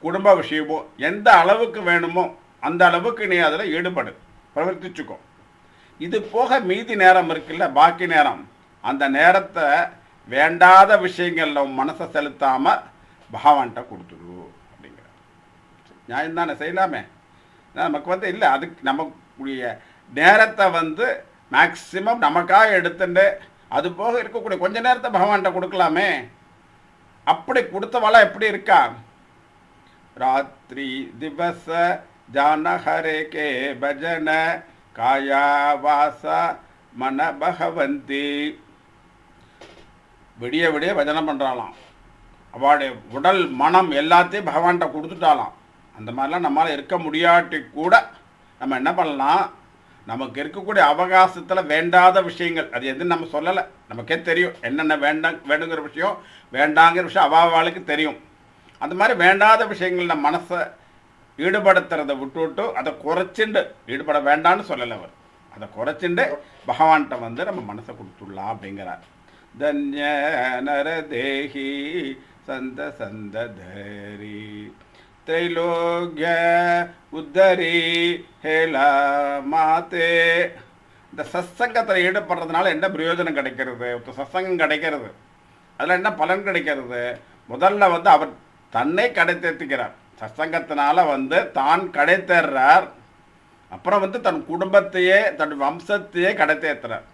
குடும்ப விஷயமோ எந்த அளவுக்கு வேணுமோ அந்த அளவுக்கு நீ அதில் ஈடுபடு, பிரவர்த்திச்சுக்கோ. இது போக மீதி நேரம் இருக்குல்ல, பாக்கி நேரம், அந்த நேரத்தை வேண்டாத விஷயங்களில் மனசை செலுத்தாமல் பகவான்கிட்ட கொடுத்துரு அப்படிங்கிற நியாயம் தானே, செய்யலாமே. நமக்கு வந்து இல்லை, அதுக்கு நமக்குரிய நேரத்தை வந்து மேக்சிமம் நமக்காக எடுத்துட்டு அது போக இருக்கக்கூடிய கொஞ்ச நேரத்தை பகவான்கிட்ட கொடுக்கலாமே. அப்படி கொடுத்தவளா எப்படி இருக்கா? ராத்திரி திவச ஜானஹரே கே பஜன காயா வாச மன பகவந்தி. விடிய விடிய பஜனை பண்ணுறாளாம். அவளுடைய உடல் மனம் எல்லாத்தையும் பகவான்கிட்ட கொடுத்துட்டாலாம். அந்த மாதிரிலாம் நம்மளால் இருக்க முடியாட்டி கூட நம்ம என்ன பண்ணலாம்? நமக்கு இருக்கக்கூடிய அவகாசத்தில் வேண்டாத விஷயங்கள், அது எதுன்னு நம்ம சொல்லலை, நமக்கே தெரியும் என்னென்ன வேண்டுங்கிற விஷயம், வேண்டாங்கிற விஷயம் அவாவாளுக்கு தெரியும். அந்த மாதிரி வேண்டாத விஷயங்கள் நம்ம மனசை ஈடுபடுத்துறதை விட்டு அதை குறைச்சிண்டு, ஈடுபட வேண்டான்னு சொல்லலை அவர், அதை குறைச்சிண்டு பகவான்கிட்ட வந்து நம்ம மனசை கொடுத்துடலாம் அப்படிங்கிறார். தன்ய நரதேஹி சந்த சந்ததரி திரைலோக்ய உத்தரி ஹேலா மாதே. இந்த சத்சங்கத்தில் ஈடுபடுறதுனால என்ன பிரயோஜனம் கிடைக்கிறது? சத்சங்கம் கிடைக்கிறது, அதில் என்ன பலன் கிடைக்கிறது? முதல்ல வந்து அவர் தன்னை கடை தேர்த்திக்கிறார். சத்சங்கத்தினால வந்து தான் கடை தேர்றார். அப்புறம் வந்து தன் குடும்பத்தையே தன் வம்சத்தையே கடை தேர்த்துறார்.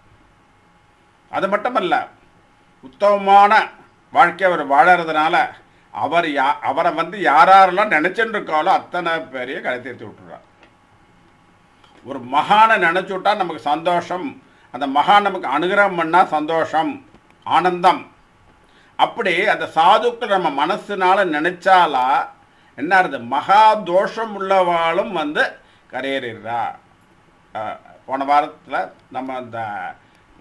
அது மட்டுமல்ல, உத்தமமான வாழ்க்கை அவர் வாழறதுனால அவரை வந்து யாரெல்லாம் நினைச்சுட்டு இருக்காளோ அத்தனை பேரையும் கடை தேர்த்து விட்டுறார். ஒரு மகானை நினைச்சு விட்டா நமக்கு சந்தோஷம், அந்த மகான் நமக்கு அனுகிரகம் பண்ணால் சந்தோஷம், ஆனந்தம். அப்படி அந்த சாதுக்கள் நம்ம மனசுனால நினைச்சாலா என்ன ஆகுது? மகா தோஷம் உள்ளவாளும் வந்து கரையேறா. போன வாரத்தில் நம்ம அந்த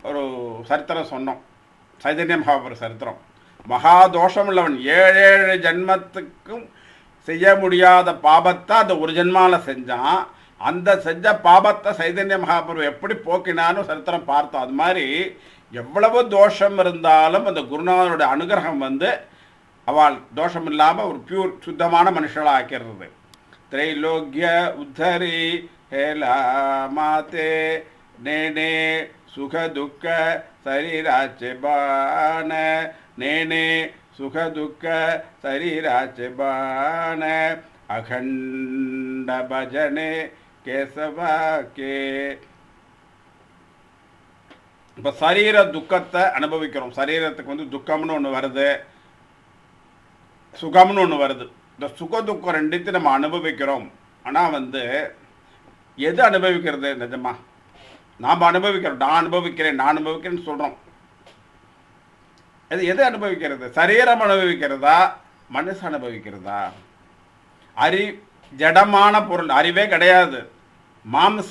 ஒரு சரித்திரம் சொன்னோம், சைதன்ய மகாபுர சரித்திரம். மகா தோஷம் உள்ளவன். 7 ஜென்மத்துக்கும் செய்ய முடியாத பாபத்தை அந்த ஒரு ஜென்மாவில் செஞ்சான். அந்த செஞ்ச பாபத்தை சைதன்ய மகாபிரபு எப்படி போக்கினான்னு சரித்திரம் பார்த்தோம். அது மாதிரி எவ்வளவு தோஷம் இருந்தாலும் அந்த குருநாதனுடைய அனுகிரகம் வந்து அவள் தோஷம் இல்லாமல் ஒரு பியூர் சுத்தமான மனுஷனாக ஆக்கிறது. திரைலோக்கிய உத்தரி ஹேலா மாதே நேனே சுக துக்க சரீராச்சபான நேனே சுக துக்க சரீராச்சபான அகண்ட பஜனே கேசவா கே. இப்போ சரீர துக்கத்தை அனுபவிக்கிறோம். சரீரத்துக்கு வந்து துக்கம்னு ஒன்று வருது, சுகம்னு ஒன்று வருது. இந்த சுக துக்கம் ரெண்டுத்தையும் நம்ம அனுபவிக்கிறோம். ஆனால் வந்து எது அனுபவிக்கிறது நிஜமா? நாம் அனுபவிக்கிறோம். நான் அனுபவிக்கிறேன்னு சொல்கிறோம். எது அனுபவிக்கிறது? சரீரம் அனுபவிக்கிறதா, மனசு அனுபவிக்கிறதா? ஜடமான பொருள், அறிவே கிடையாது. மாம்ச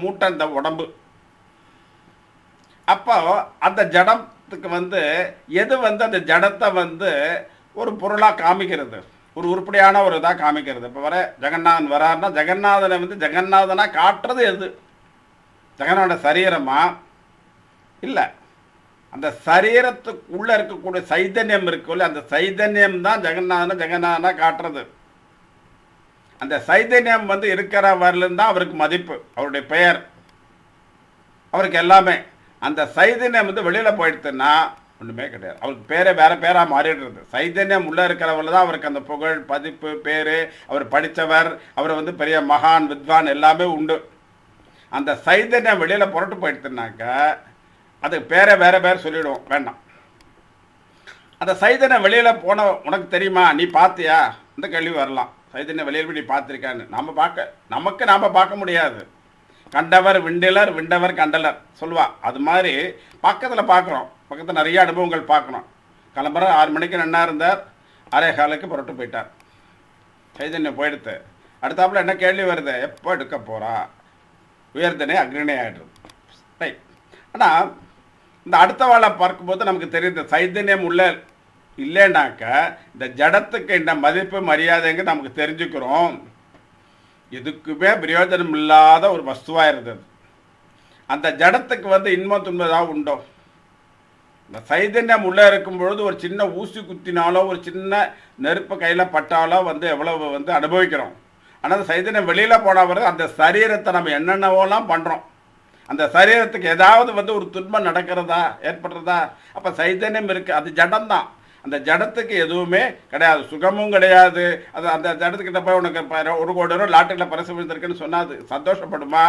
மூட்டை அந்த உடம்பு. அப்போ அந்த ஜடத்துக்கு வந்து எது வந்து அந்த ஜடத்தை வந்து ஒரு பொருளாக காமிக்கிறது, ஒரு உருப்படியான ஒரு இதாக காமிக்கிறது. இப்போ ஜெகநாதன் வராருன்னா ஜெகநாதனை வந்து ஜெகநாதனாக காட்டுறது எது? ஜெகநாத சரீரமா? இல்லை, அந்த சரீரத்துக்குள்ளே இருக்கக்கூடிய சைதன்யம் இருக்குல்ல, அந்த சைதன்யம் தான் ஜெகநாதனாக காட்டுறது. அந்த சைதன்யம் வந்து இருக்கிற வரலும் தான் அவருக்கு மதிப்பு, அவருடைய பெயர், அவருக்கு எல்லாமே. அந்த சைதன்யம் வந்து வெளியில் போயிடுத்துன்னா ஒன்றுமே கிடையாது. அவருக்கு பேரே வேறு பேராக மாறிடுறது. சைதன்யம் உள்ளே இருக்கிறவங்கள தான் அவருக்கு அந்த புகழ், பதிப்பு, பேர், அவர் படித்தவர், அவர் வந்து பெரிய மகான், வித்வான் எல்லாமே உண்டு. அந்த சைதன்யம் வெளியில் புரட்டு போயிடுத்துனாக்கா அதுக்கு பேரை வேறு பேர் சொல்லிவிடுவோம், வேண்டாம். அந்த சைதன்யம் வெளியில் போன உனக்கு தெரியுமா, நீ பார்த்தியா, இந்த கேள்வி வரலாம். சைதன்யம் வெளியில் போய் நீ பார்த்துருக்கான்னு நாம் பார்க்க முடியாது. கண்டவர் விண்டிலர், விண்டவர் கண்டலர் சொல்லுவா. அது மாதிரி பக்கத்தில் பார்க்குறோம். பக்கத்தில் நிறைய அனுபவங்கள் பார்க்கணும். கிளம்புற 6 மணிக்கு நன்னா இருந்தார், 6:15 புரட்டு போயிட்டார். சைதன்யம் போயிடுத்து. அடுத்தாப்புல என்ன கேள்வி வருது, எப்போ எடுக்க போகிறா? உயர்தனே அக்னினே ஆகிடுறது. ரைட். ஆனால் இந்த அடுத்த வாழை பார்க்கும்போது நமக்கு தெரியுது சைதன்யம் உள்ள இல்லைன்னாக்க இந்த ஜடத்துக்கு இந்த மதிப்பு மரியாதைங்க நமக்கு தெரிஞ்சுக்கிறோம். எதுக்குமே பிரயோஜனம் இல்லாத ஒரு வஸ்துவாக இருந்தது. அந்த ஜடத்துக்கு வந்து இன்பம் துன்பதாக உண்டோ? இந்த சைதன்யம் உள்ளே இருக்கும் பொழுது ஒரு சின்ன ஊசி குத்தினாலோ ஒரு சின்ன நெருப்பு கையில் பட்டாலோ வந்து எவ்வளவு வந்து அனுபவிக்கிறோம். ஆனால் அந்த சைதன்யம் வெளியில் போனால் அந்த சரீரத்தை நம்ம என்னென்னவோலாம் பண்ணுறோம். அந்த சரீரத்துக்கு ஏதாவது வந்து ஒரு துன்பம் நடக்கிறதா, ஏற்படுறதா? அப்போ சைதன்யம் இருக்குது, அது ஜடம்தான். அந்த ஜடத்துக்கு எதுவுமே கிடையாது, சுகமும் கிடையாது. அது அந்த ஜடத்துக்கிட்ட போய் உனக்கு 1 கோடி ரூபா லாட்டரியில் பரிசு விழுந்திருக்குன்னு சொன்னால் சந்தோஷப்படுமா?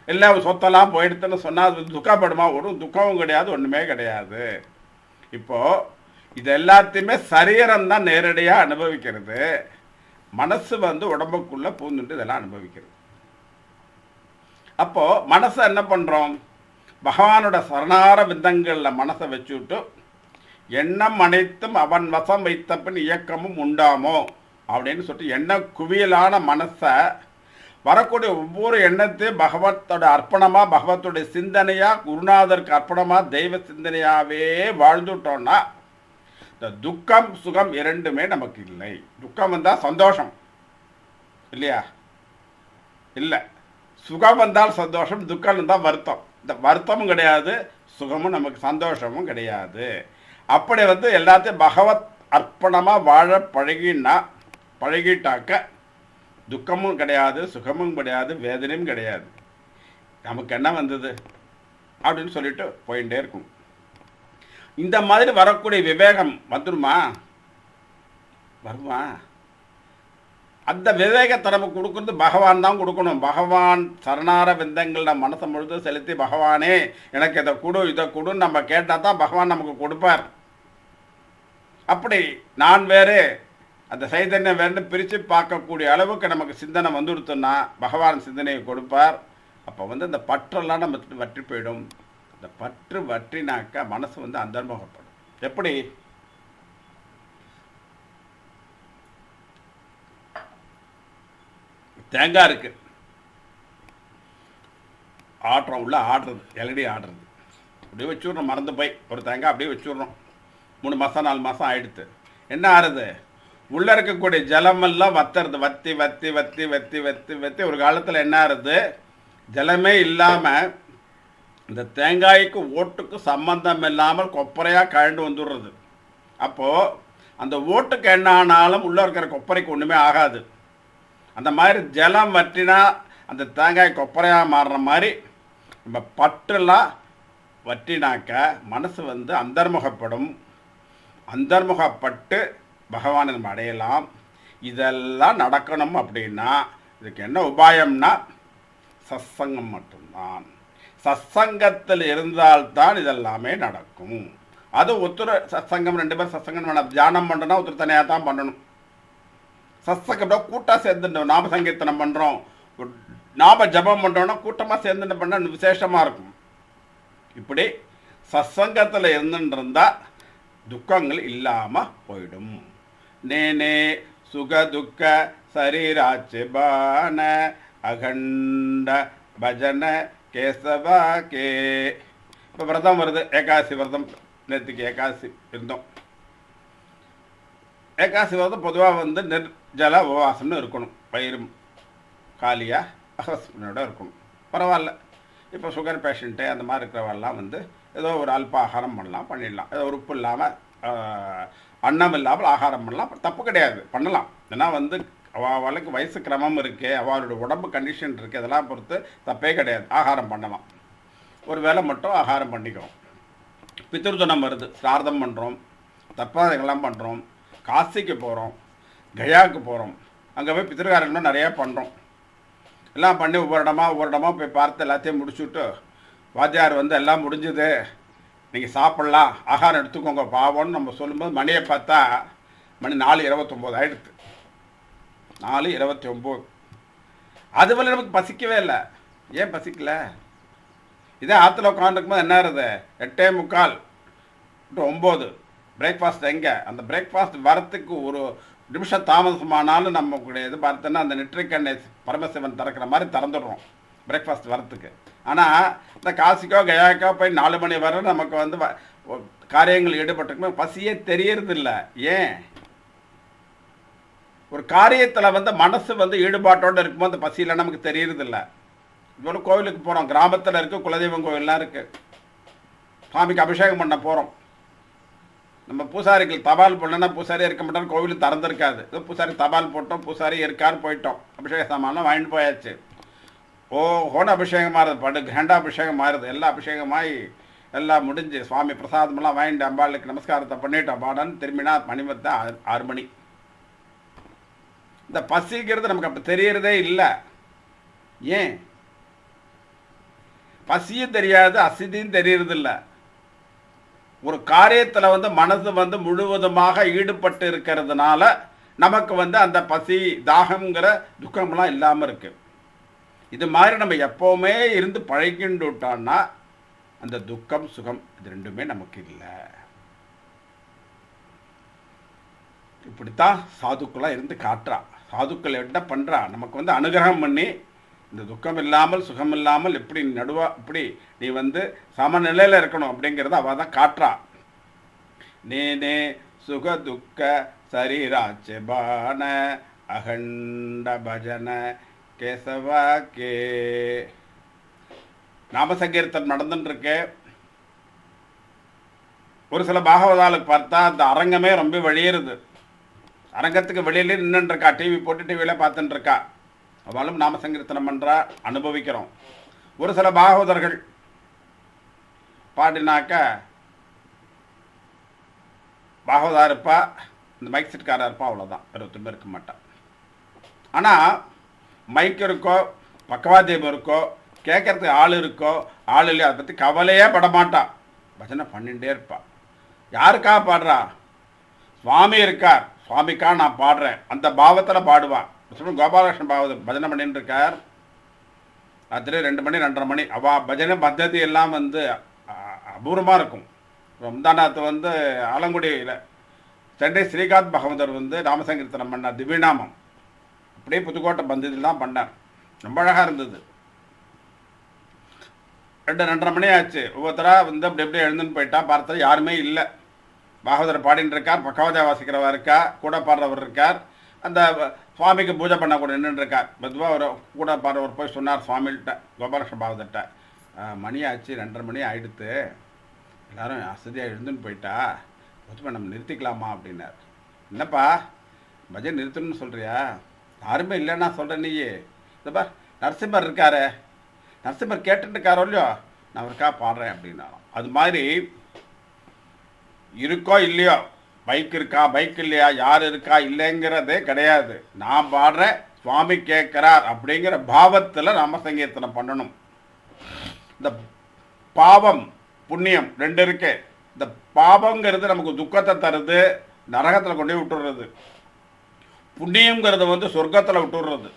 இல்லை சொத்தெல்லாம் போயிடுத்துன்னு சொன்னால் துக்கப்படுமா? ஒரு துக்கமும் கிடையாது, ஒன்றுமே கிடையாது. இப்போது இது எல்லாத்தையுமே சரீரம் தான் நேரடியாக அனுபவிக்கிறது. மனசு வந்து உடம்புக்குள்ளே பூந்துட்டு இதெல்லாம் அனுபவிக்கிறது. அப்போது மனசை என்ன பண்ணுறோம்? பகவானோட சரணார விந்தங்களில் மனசை வச்சுவிட்டு எண்ணம் அனைத்தும் அவன் வசம் வைத்த பின் இயக்கமும் உண்டாமோ அப்படின்னு சொல்லிட்டு எண்ண குவியலான மனசை வரக்கூடிய ஒவ்வொரு எண்ணத்தையும் பகவத்தோட அர்ப்பணமாக, பகவத்துடைய சிந்தனையாக, குருநாதருக்கு அர்ப்பணமாக, தெய்வ சிந்தனையாகவே வாழ்ந்துட்டோன்னா இந்த துக்கம் சுகம் இரண்டுமே நமக்கு இல்லை. துக்கம் வந்தால் சந்தோஷம் இல்லையா? இல்லை. சுகம் வந்தால் சந்தோஷம், துக்கம் வந்தால் வருத்தம். இந்த வருத்தமும் கிடையாது, சுகமும் நமக்கு சந்தோஷமும் கிடையாது. அப்படி வந்து எல்லாத்தையும் பகவத் அர்ப்பணமாக வாழ பழகிட்டாக்க துக்கமும் கிடையாது, சுகமும் கிடையாது, வேதனையும் கிடையாது. நமக்கு என்ன வந்தது அப்படின்னு சொல்லிட்டு போயிட்டே இருக்கும். இந்த மாதிரி வரக்கூடிய விவேகம் வந்துடுமா? வருமா? அந்த விவேகத்தை நமக்கு கொடுக்குறது பகவான் தான் கொடுக்கணும். பகவான் சரணார விந்தங்களில் மனசை முழுது செலுத்தி பகவானே எனக்கு இதை கொடுன்னு நம்ம கேட்டால் தான் பகவான் நமக்கு கொடுப்பார். அப்படி நான் வேறு அந்த சைதன்யம் வேறு பிரித்து பார்க்கக்கூடிய அளவுக்கு நமக்கு சிந்தனை வந்துடுத்தோன்னா பகவான் சிந்தனையை கொடுப்பார். அப்போ வந்து இந்த பற்றெல்லாம் நம்ம வற்றி போயிடும். இந்த பற்று வற்றினாக்கா மனசு வந்து அந்தர்முகப்படும். எப்படி? தேங்காய் இருக்கு, ஆட்டுறோம், உள்ள ஆடுறது, எலடி ஆடுறது, அப்படியே வச்சுடுறோம். மறந்து போய் ஒரு தேங்காய் அப்படியே வச்சுடுறோம். 3 மாதம் 4 மாதம் ஆயிடுத்து. என்ன ஆறுது? உள்ளே இருக்கக்கூடிய ஜலமெல்லாம் வத்துறது. வத்தி வத்தி வத்தி வத்தி வத்தி வத்தி ஒரு காலத்தில் என்ன ஆறுது? ஜலமே இல்லாமல் இந்த தேங்காய்க்கு ஓட்டுக்கு சம்பந்தம் இல்லாமல் கொப்பரையாக கழண்டு வந்துடுறது. அப்போது அந்த ஓட்டுக்கு என்ன ஆனாலும் உள்ளே இருக்கிற கொப்பரைக்கு ஒன்றுமே ஆகாது. அந்த மாதிரி ஜலம் வற்றினா அந்த தேங்காய் கொப்பரையாக மாறுற மாதிரி நம்ம பற்றுலாம் வற்றினாக்க மனசு வந்து அந்தர்முகப்படும். அந்தர்முகப்பட்டு பகவானை நம்ம அடையலாம். இதெல்லாம் நடக்கணும் அப்படின்னா இதுக்கு என்ன உபாயம்னா சத்சங்கம் மட்டும்தான். சத்சங்கத்தில் இருந்தால்தான் இதெல்லாமே நடக்கும். அது ஒருத்தர் சத்சங்கம் 2 பேர் சத்சங்கம் வேணாம். தியானம் பண்ணுறோன்னா ஒருத்தர் தனியாக தான் பண்ணணும். சத்சங்கம்னா கூட்டாக சேர்ந்துட்டோம். நாம சங்கீர்த்தனம் பண்ணுறோம், நாம ஜபம் பண்ணுறோன்னா கூட்டமாக சேர்ந்துட்டு பண்ண விசேஷமாக இருக்கும். இப்படி சத்சங்கத்தில் இருந்துருந்தால் துக்கங்கள் இல்லாமல் போயிடும். நேனே சுக துக்க சரீராட்சிபான அகண்ட பஜன கேசவா கே. இப்போ விரதம் வருது, ஏகாசி விரதம். நேற்றுக்கு ஏகாசி இருந்தோம். ஏகாசி விரதம் பொதுவாக வந்து நிர்ஜல உபவாசம்னு இருக்கணும். வயிறு காலியாக அகஸ்மனோட இருக்கணும். பரவாயில்ல. இப்போ சுகர் பேஷண்ட்டு அந்த மாதிரி இருக்கிறவெல்லாம் வந்து ஏதோ ஒரு அல்ப ஆகாரம் பண்ணலாம், பண்ணிடலாம். ஏதோ உறுப்பு இல்லாமல் அன்னம் இல்லாமல் ஆகாரம் பண்ணலாம், தப்பு கிடையாது, பண்ணலாம். ஏன்னா வந்து அவளுக்கு வயசு கிரமம் இருக்குது, அவளோட உடம்பு கண்டிஷன் இருக்குது, அதெல்லாம் பொறுத்து தப்பே கிடையாது, ஆகாரம் பண்ணலாம். ஒரு வேளை மட்டும் ஆகாரம் பண்ணிக்கிறோம். பித்ருஜனம் வருது, சிரார்த்தம் பண்ணுறோம், தர்ப்பணங்கள்லாம் பண்ணுறோம், காசிக்கு போகிறோம், கயாவுக்கு போகிறோம். அங்கே போய் பித்திருக்காரங்களும் நிறையா பண்ணுறோம். எல்லாம் பண்ணி ஒவ்வொரு இடமா போய் பார்த்து எல்லாத்தையும் முடிச்சுட்டு வாத்தியார் வந்து எல்லாம் முடிஞ்சுது, நீங்கள் சாப்பிட்லாம், ஆகாரம் எடுத்துக்கோங்க பாவம்னு நம்ம சொல்லும்போது மணியை பார்த்தா மணி 4:29 ஆகிடுது. 4:29. அதுவரை நமக்கு பசிக்கவே இல்லை. ஏன் பசிக்கல? இதே ஆற்றுல உட்காந்துருக்கும்போது என்ன ஆகுது? 8:45 to 9 பிரேக்ஃபாஸ்ட் எங்கே? அந்த பிரேக்ஃபாஸ்ட் வரத்துக்கு ஒரு நிமிஷம் தாமதமானாலும் நம்ம இது பார்த்தோன்னா அந்த நெற்றிக்கண்ணை பரமசிவன் திறக்கிற மாதிரி திறந்துடுறோம் பிரேக்ஃபாஸ்ட் வரத்துக்கு. ஆனால் இந்த காசிக்கோ கயாக்கோ போய் 4 மணி வரை நமக்கு வந்து காரியங்கள் ஈடுபட்டிருக்கும்போது பசியே தெரியறதில்ல. ஏன்? ஒரு காரியத்தில் வந்து மனசு வந்து ஈடுபாட்டோடு இருக்கும்போது அந்த பசியில் நமக்கு தெரியறதில்ல. இப்போ கோவிலுக்கு போகிறோம், கிராமத்தில் இருக்குது, குலதெய்வம் கோவில்லாம் இருக்குது, சுவாமிக்கு அபிஷேகம் பண்ண போகிறோம். நம்ம பூசாரிகள் தபால் பண்ணனா பூசாரி இருக்க மாட்டோம், கோவில் திறந்துருக்காது. பூசாரி தபால் போட்டோம், பூசாரி இருக்காரு, போயிட்டோம், அபிஷேக சாமான்லாம் வாங்கிட்டு போயாச்சு. ஹோன அபிஷேகம் மாறுது, படு கிராண்டா அபிஷேகம் மாறுது, எல்லாம் அபிஷேகமாகி எல்லாம் முடிஞ்சு சுவாமி பிரசாதமெல்லாம் வாங்கிட்டு அம்பாளுக்கு நமஸ்காரத்தை பண்ணிட்டோம் பாடான்னு திரும்பினா மணி வந்து 6 மணி. இந்த பசிக்கிறது நமக்கு அப்போ தெரியறதே இல்லை. ஏன்? பசியும் தெரியாது, அசிதியும் தெரியறதில்ல. ஒரு காரியத்தில் வந்து மனசு வந்து முழுவதுமாக ஈடுபட்டு இருக்கிறதுனால நமக்கு வந்து அந்த பசி தாகம்ங்கிற துக்கம்லாம் இல்லாமல் இருக்கு. இது மாதிரி நம்ம எப்போவுமே இருந்து பழகிண்டு விட்டோம்னா அந்த துக்கம் சுகம் இது ரெண்டுமே நமக்கு இல்லை. இப்படித்தான் சாதுக்களாக இருந்து காட்டுறா. சாதுக்கள் என்ன பண்ணுறா? நமக்கு வந்து அனுகிரகம் பண்ணி இந்த துக்கம் இல்லாமல் சுகம் இல்லாமல் எப்படி இப்படி நீ வந்து சமநிலையில் இருக்கணும் அப்படிங்கிறத அவள் தான் காட்டுறா. நேனே சுக துக்க சரீராட்சிபான அகண்ட பஜன கேசவா கே. நாமசங்கீர்த்தன் நடந்துட்டுருக்கு. ஒரு சில பாகவதாளுக்கு பார்த்தா அந்த அரங்கமே ரொம்ப வெளியேறுது. அரங்கத்துக்கு வெளியிலே நின்றுருக்கா, டிவி போட்டு டிவியில் பார்த்துட்டு இருக்கா. அவளும் நாமசங்கீர்த்தனம் பண்ணுறா, அனுபவிக்கிறோம். ஒரு சில பாகவதர்கள் பாடினாக்க பாகவதா இருப்பா, இந்த மைக் செட்காராக இருப்பா, அவ்வளோதான், 20 இருக்க மாட்டான். ஆனால் மைக் இருக்கோ, பக்கவாத்தியம் இருக்கோ, கேட்கறதுக்கு ஆள் இருக்கோ ஆள் இல்லையோ அதை பற்றி கவலையே படமாட்டான். பஜனை பண்ணிகிட்டே இருப்பாள். யாருக்காக பாடுறா? சுவாமி இருக்கார், சுவாமிக்காக நான் பாடுறேன், அந்த பாவத்தில் பாடுவான். கோபாலகிருஷ்ண பாகவதர் பஜனை பண்ணிட்டு இருக்கார். ராத்திரி 2 மணி 2:30 மணி. அவள் பஜனை பத்ததி எல்லாம் வந்து அபூர்வமாக இருக்கும். முந்தாநாத்து வந்து ஆலங்குடியில் சென்னை ஸ்ரீகாந்த் பகவதர் வந்து நாமசங்கீர்த்தனம் பண்ணார், திவ்யநாமம். அப்படியே புதுக்கோட்டை பந்தத்தில் தான் பண்ணார். ரொம்ப அழகாக இருந்தது. 2:30 மணி ஆச்சு. ஒவ்வொருத்தராக வந்து அப்படி எப்படி எழுந்துன்னு போயிட்டா. பார்த்தா யாருமே இல்லை. பாகவதர் பாடின்னு இருக்கார், பகவதா வாசிக்கிறவா இருக்கா, கூட பாடுறவர் இருக்கார், அந்த சுவாமிக்கு பூஜை பண்ண கூட நின்றுருக்கார். மெதுவாக ஒரு கூட பாடுறவர் போய் சொன்னார் சுவாமிகிட்ட, கோபாலகிருஷ்ண பாகவதர்கிட்ட, மணி ஆச்சு, 2:30 மணி ஆகிடுத்து, எல்லோரும் அசதியாக எழுந்துன்னு போயிட்டா, பொதுவாக நம்ம நிறுத்திக்கலாமா அப்படின்னார். என்னப்பா பஜனை நிறுத்தணும்னு சொல்கிறியா? யாருமே இல்லைன்னா சொல்கிறேன், நீயே இந்த பார் நரசிம்மர் இருக்காரு, நரசிம்மர் கேட்டுட்டு இருக்காரோ இல்லையோ, நான் இருக்கா பாடுறேன் அப்படின்னா. அது மாதிரி இருக்கோ இல்லையோ, பைக் இருக்கா பைக் இல்லையா, யார் இருக்கா இல்லைங்கிறதே கிடையாது. நான் பாடுறேன், சுவாமி கேட்குறார் அப்படிங்கிற பாவத்தில் நாம சங்கீர்த்தனம் பண்ணணும். இந்த பாவம் புண்ணியம் 2 இருக்கு. இந்த பாவங்கிறது நமக்கு துக்கத்தை தருது, நரகத்தில் கொண்டு விட்டுடுறது. புண்ணியங்கிறது வந்து சொர்க்கத்தில் விட்டுடுறது.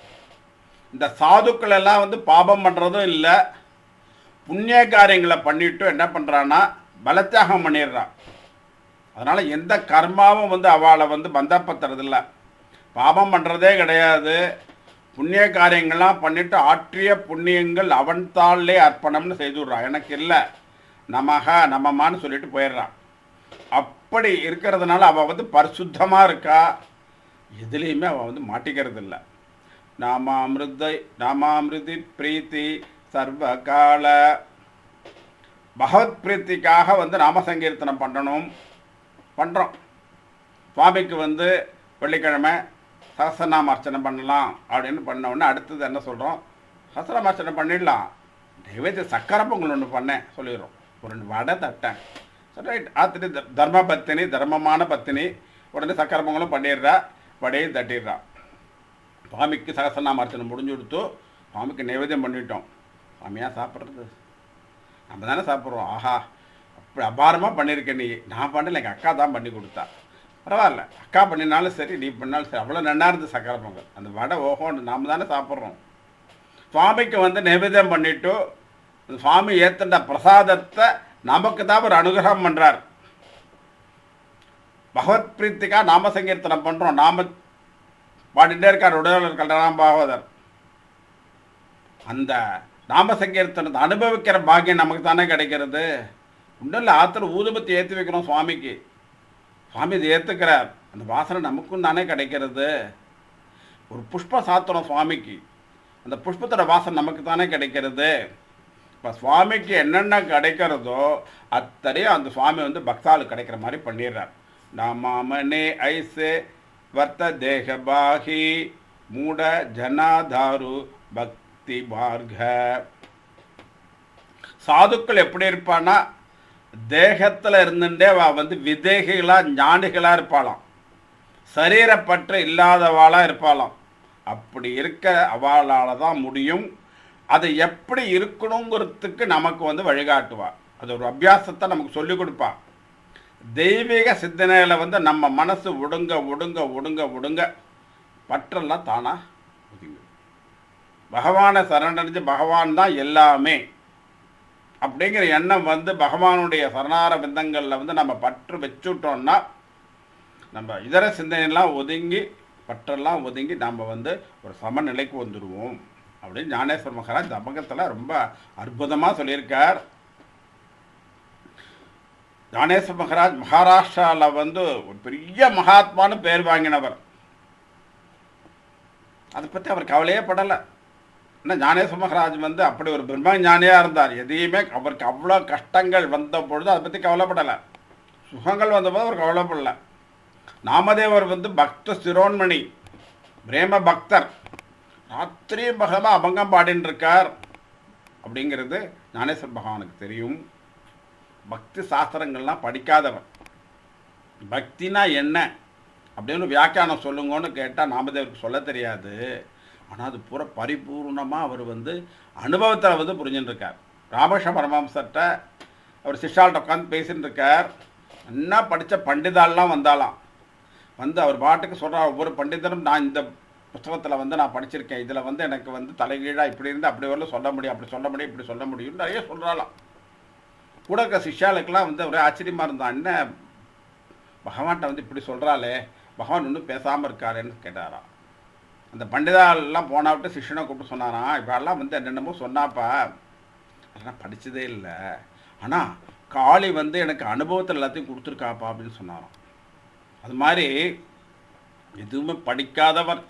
இந்த சாதுக்கள் எல்லாம் வந்து பாபம் பண்ணுறதும் இல்லை, புண்ணிய காரியங்களை பண்ணிட்டு என்ன பண்ணுறான்னா பலத்தியாகம் பண்ணிடுறான். அதனால் எந்த கர்மாவும் வந்து அவளை வந்து பந்தப்படுத்துறதில்ல, பாபம் பண்ணுறதே கிடையாது. புண்ணிய காரியங்கள்லாம் பண்ணிவிட்டு ஆற்றிய புண்ணியங்கள் அவன் தாள்லே அர்ப்பணம்னு செய்து விட்றான். எனக்கு இல்லை நமக நம்மமான்னு சொல்லிட்டு போயிடுறான். அப்படி இருக்கிறதுனால அவள் வந்து பரிசுத்தமாக இருக்கா, எதுலேயுமே அவள் வந்து மாட்டிக்கிறது இல்லை. நாமாமிருதி பிரீத்தி சர்வகால. பகவத் பிரீத்திக்காக வந்து நாம சங்கீர்த்தனம் பண்ணுறோம். சுவாமிக்கு வந்து வெள்ளிக்கிழமை சஹஸ்ரநாம அர்ச்சனை பண்ணலாம் அப்படின்னு பண்ண உடனே அடுத்தது என்ன சொல்கிறோம், சஹஸ்ரநாம அர்ச்சனை பண்ணிடலாம், தெய்வத்தை சக்கரை பொங்கல் ஒன்று பண்ணேன் சொல்லிடுறோம், ஒரு 2 வடை தட்டேன், சரி ரைட், ஆத்திரி தர்ம பத்தினி, தர்மமான பத்தினி, உடனே சக்கரை பொங்கலும் பண்ணிடுறா, வடையும் தட்டிடுறா. சுவாமிக்கு சஹஸ்ரநாம அர்ச்சனை முடிஞ்சு கொடுத்து சுவாமிக்கு நைவேத்தியம் பண்ணிட்டோம். சுவாமியாக சாப்பிட்றது நம்ம தானே சாப்பிட்றோம். ஆஹா அப்படி அபாரமாக பண்ணியிருக்கேன் நீ, நான் பண்ணல, எங்கள் அக்கா தான் பண்ணி கொடுத்தா, பரவாயில்ல அக்கா பண்ணினாலும் சரி நீ பண்ணாலும் சரி, அவ்வளோ நல்லா இருந்து சக்கரை பொங்கல், அந்த வடை ஓஹோன்னு நாம் தானே சாப்பிட்றோம். சுவாமிக்கு வந்து நைவேத்தியம் பண்ணிவிட்டு சுவாமி ஏற்றுண்ட பிரசாதத்தை நமக்கு தான் ஒரு அனுகிரகம் பண்ணுறார். பகவத் பிரீத்திக்காக நாம சங்கீர்த்தனம் பண்ணுறோம், நாம பாடிட்டே இருக்கார் உடலர் கல்யாணம் பாகவதர். அந்த நாம சங்கீர்த்தனத்தை அனுபவிக்கிற பாக்கியம் நமக்கு தானே கிடைக்கிறது. ஒன்றும் இல்லை, ஆற்றுல ஊதுபத்தி ஏற்றி வைக்கிறோம் சுவாமிக்கு, சுவாமி இதை ஏற்றுக்கிறார், அந்த வாசனை நமக்கும் தானே கிடைக்கிறது. ஒரு புஷ்பம் சாத்துறோம் சுவாமிக்கு, அந்த புஷ்பத்தோட வாசனை நமக்கு தானே கிடைக்கிறது. இப்போ சுவாமிக்கு என்னென்ன கிடைக்கிறதோ அத்தனையும் அந்த சுவாமி வந்து பக்தாளுக்கு கிடைக்கிற மாதிரி பண்ணிடுறார். நாமாமனே ஐசே வர்த்த தேகபாகி மூட ஜனாதாரு பக்தி மார்க. சாதுக்கள் எப்படி இருப்பான்னா தேகத்தில் இருந்துட்டே வந்து விதேகிகளாக ஞானிகளாக இருப்பாளாம், சரீரப்பற்று இல்லாதவாளாக இருப்பாளாம். அப்படி இருக்க அவளால் தான் முடியும். அதை எப்படி இருக்கணுங்கிறதுக்கு நமக்கு வந்து வழிகாட்டுவா, அது ஒரு அபியாசத்தை நமக்கு சொல்லிக் கொடுப்பா. தெய்வீக சிந்தனையில் வந்து நம்ம மனசு ஒடுங்க ஒடுங்க ஒடுங்க ஒடுங்க பற்றெல்லாம் தானாக ஒதுங்க, பகவானை சரணடைஞ்சு பகவான் தான் எல்லாமே அப்படிங்கிற எண்ணம் வந்து பகவானுடைய சரணார பிந்தங்களில் வந்து நம்ம பற்று வச்சுட்டோம்னா நம்ம இதர சிந்தனையெல்லாம் ஒதுங்கி பற்றெல்லாம் ஒதுங்கி நம்ம வந்து ஒரு சமநிலைக்கு வந்துடுவோம் அப்படின்னு ஞானேஸ்வர மகாராஜ் தபகத்தில் ரொம்ப அற்புதமாக சொல்லியிருக்கார். ஞானேஸ்வர மகாராஜ் மகாராஷ்டிராவில் வந்து ஒரு பெரிய மகாத்மானு பேர் வாங்கினவர். அதை பற்றி அவர் கவலையே படலை. ஆனால் ஞானேஸ்வர மகாராஜ் வந்து அப்படி ஒரு பிரம்ம ஞானியாக இருந்தார். எதையுமே அவருக்கு அவ்வளோ கஷ்டங்கள் வந்த பொழுது அதை பற்றி கவலைப்படலை, சுகங்கள் வந்தபோது அவர் கவலைப்படலை. நாமதேவர் வந்து பக்த சிரோன்மணி பிரேம பக்தர், ராத்திரி பகமாக அபங்கம் பாடின்னு இருக்கார் அப்படிங்கிறது ஞானேஸ்வர பகவானுக்கு தெரியும். பக்தி சாஸ்திரங்கள்லாம் படிக்காதவர், பக்தினா என்ன அப்படின்னு வியாக்கியானம் சொல்லுங்கன்னு கேட்டால் நாமதேவருக்கு சொல்ல தெரியாது. ஆனால் அது பூரா பரிபூர்ணமாக அவர் வந்து அனுபவத்தில் வந்து புரிஞ்சுட்டு இருக்கார். ராமகிருஷ்ண பரமஹம்சர்கிட்ட அவர் சிஷ்யால்கிட்ட உட்காந்து பேசின்னு இருக்கார். என்ன படித்த பண்டிதாலெலாம் வந்தாலாம், வந்து அவர் பாட்டுக்கு சொல்கிறார், ஒவ்வொரு பண்டிதரும் நான் இந்த புத்தகத்தில் வந்து நான் படிச்சிருக்கேன், இதில் வந்து எனக்கு வந்து தலைகீழாக இப்படி இருந்து அப்படி வரல சொல்ல முடியும், அப்படி சொல்ல முடியும், இப்படி சொல்ல முடியும்னு நிறைய சொல்கிறாலாம். கூட இருக்க சிஷ்யாளுக்கெல்லாம் வந்து ஒரே ஆச்சரியமாக இருந்தான், என்ன பகவான்கிட்ட வந்து இப்படி சொல்கிறாளே, பகவான் இன்னும் பேசாமல் இருக்காருன்னு கேட்டாராம். அந்த பண்டிதாலெலாம் போனாவிட்டு சிஷ்யனை கூப்பிட்டு சொன்னாராம், இப்பெல்லாம் வந்து என்னென்னமோ சொன்னாப்பா, அதெல்லாம் படித்ததே இல்லை, ஆனால் காளி வந்து எனக்கு அனுபவத்தில் எல்லாத்தையும் கொடுத்துருக்காப்பா அப்படின்னு சொன்னாராம். அது மாதிரி எதுவுமே படிக்காதவர்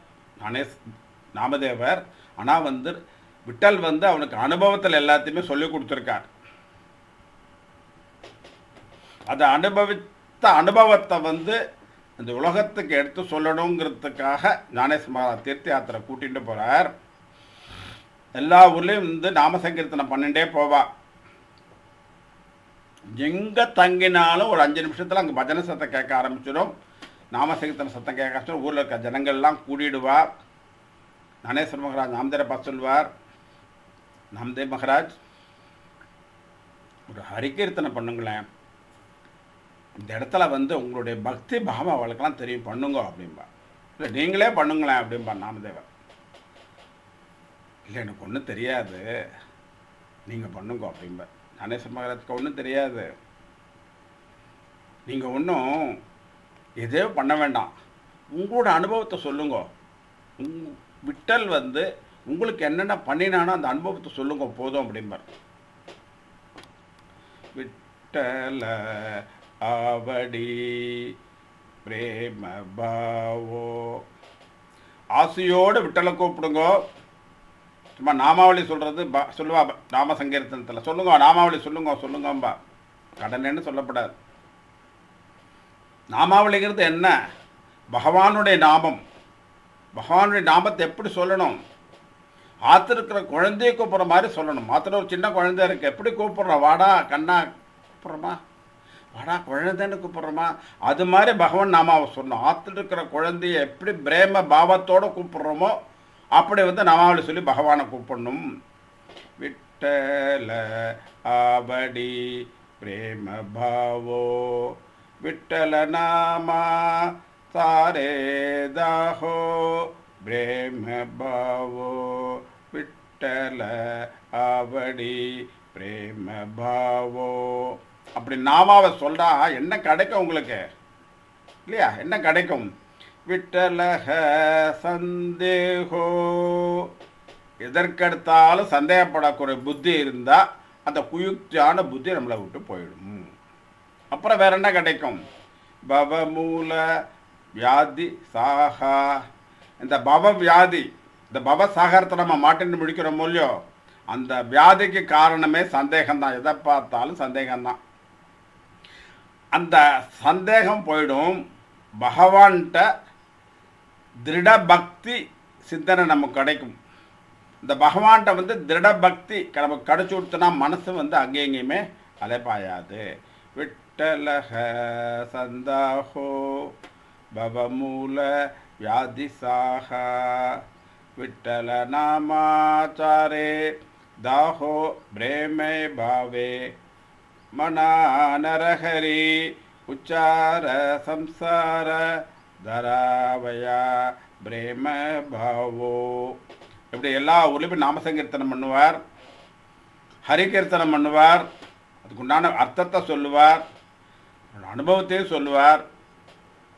நாமதேவர், ஆனால் வந்து விட்டல் வந்து அவனுக்கு அனுபவத்தில் எல்லாத்தையுமே சொல்லி கொடுத்துருக்கார். அதை அனுபவித்த அனுபவத்தை வந்து இந்த உலகத்துக்கு எடுத்து சொல்லணுங்கிறதுக்காக ஞானேஸ்வர மகாராஜ் தீர்த்த யாத்திரை கூட்டிகிட்டு போகிறார். எல்லா ஊர்லேயும் வந்து நாம சங்கீர்த்தனம் பண்ணிகிட்டே போவா. எங்கே தங்கினாலும் ஒரு 5 நிமிஷத்தில் அங்கே பஜனை சத்தம் கேட்க ஆரம்பிச்சிடும், நாமசங்கீர்த்தன சத்தம் கேட்க ஆரம்பிச்சிடும். ஊரில் இருக்க ஜனங்கள்லாம் கூடிடுவா. ஞானேஸ்வர மகாராஜ் நாமதேவரை சொல்வார், நாமதேவ் மகாராஜ் ஒரு ஹரிகீர்த்தனை பண்ணுங்களேன், இந்த இடத்துல வந்து உங்களுடைய பக்தி பாவம் அவளுக்கெல்லாம் தெரியும், பண்ணுங்க அப்படின்பா. இல்லை நீங்களே பண்ணுங்களேன் அப்படின்பா நாமதேவர். இல்லை எனக்கு ஒன்றும் தெரியாது, நீங்கள் பண்ணுங்க அப்படின்பா. ஞானேஸ்வர மகாராஜுக்கு ஒன்றும் தெரியாது, நீங்கள் ஒன்றும் எதோ பண்ண வேண்டாம், உங்களோட அனுபவத்தை சொல்லுங்க. விட்டல் வந்து உங்களுக்கு என்னென்ன பண்ணினானோ அந்த அனுபவத்தை சொல்லுங்க போதும் அப்படிம்பார். விட்டல அவடி பிரேம பாவோ, ஆசையோடு விட்டலை கூப்பிடுங்க. சும்மா நாமாவளி சொல்கிறது சொல்லுவா நாம சங்கீர்த்தனத்தில், சொல்லுங்க நாமாவளி சொல்லுங்கம்பா, கடனேன்னு சொல்லப்படாது. நாமாவளிங்கிறது என்ன? பகவானுடைய நாமம். பகவானுடைய நாமத்தை எப்படி சொல்லணும்? ஆற்றுல இருக்கிற குழந்தைய கூப்பிட்ற மாதிரி சொல்லணும். ஆற்றுல ஒரு சின்ன குழந்தை இருக்குது, எப்படி கூப்பிட்றோம்? வாடா கண்ணா கூப்பிட்றோமா, வாடா குழந்தைன்னு கூப்பிட்றோமா, அது மாதிரி பகவான் நாமாவை சொல்லணும். ஆற்றுல இருக்கிற குழந்தைய எப்படி பிரேம பாவத்தோடு கூப்பிட்றோமோ அப்படி வந்து நாமாவளி சொல்லி பகவானை கூப்பிடணும். விட்டல ஆபடி பிரேம பாவோ, விட்டல நாமா சாரே தாஹோ பிரேம பாவோ, விட்டல ஆவடி பிரேம பாவோ. அப்படி நாமாவை சொல்றா என்ன கிடைக்கும் உங்களுக்கு இல்லையா? என்ன கிடைக்கும்? விட்டலஹ சந்தேகோ, எதற்கெடுத்தாலும் சந்தேகப்படக்கூடிய புத்தி இருந்தால் அந்த குயுக்தியான புத்தி நம்மளை விட்டு போயிடும். அப்புறம் வேற என்ன கிடைக்கும்? பவமூல வியாதி சாகா, இந்த பவ வியாதி, இந்த பவ சாகரத்தை நம்ம மாட்டின்னு முடிக்கிறோம் இல்லையோ, அந்த வியாதிக்கு காரணமே சந்தேகம்தான். எதை பார்த்தாலும் சந்தேகம்தான். அந்த சந்தேகம் போயிடும். பகவான்கிட்ட திருட பக்தி சிந்தனை நமக்கு கிடைக்கும். இந்த பகவான்கிட்ட வந்து திருட பக்தி நமக்கு கிடைச்சி கொடுத்தனா மனசு வந்து அங்கேயும் எங்கேயுமே அலைப்பாயாது. விட்டலஹ சந்தாஹோ பவமூல வியாதிசாக, விட்டல நாமாச்சாரே தாஹோ பிரேமே பாவே, மனா நரஹரி உச்சார சம்சார தராவயா பிரேம பாவோ. இப்படி எல்லா ஊர்லேயும் நாமசங்கீர்த்தனம் பண்ணுவார், ஹரிகீர்த்தனம் பண்ணுவார், அதுக்குண்டான அர்த்தத்தை சொல்லுவார், அனுபவத்தையும் சொல்லுவார்.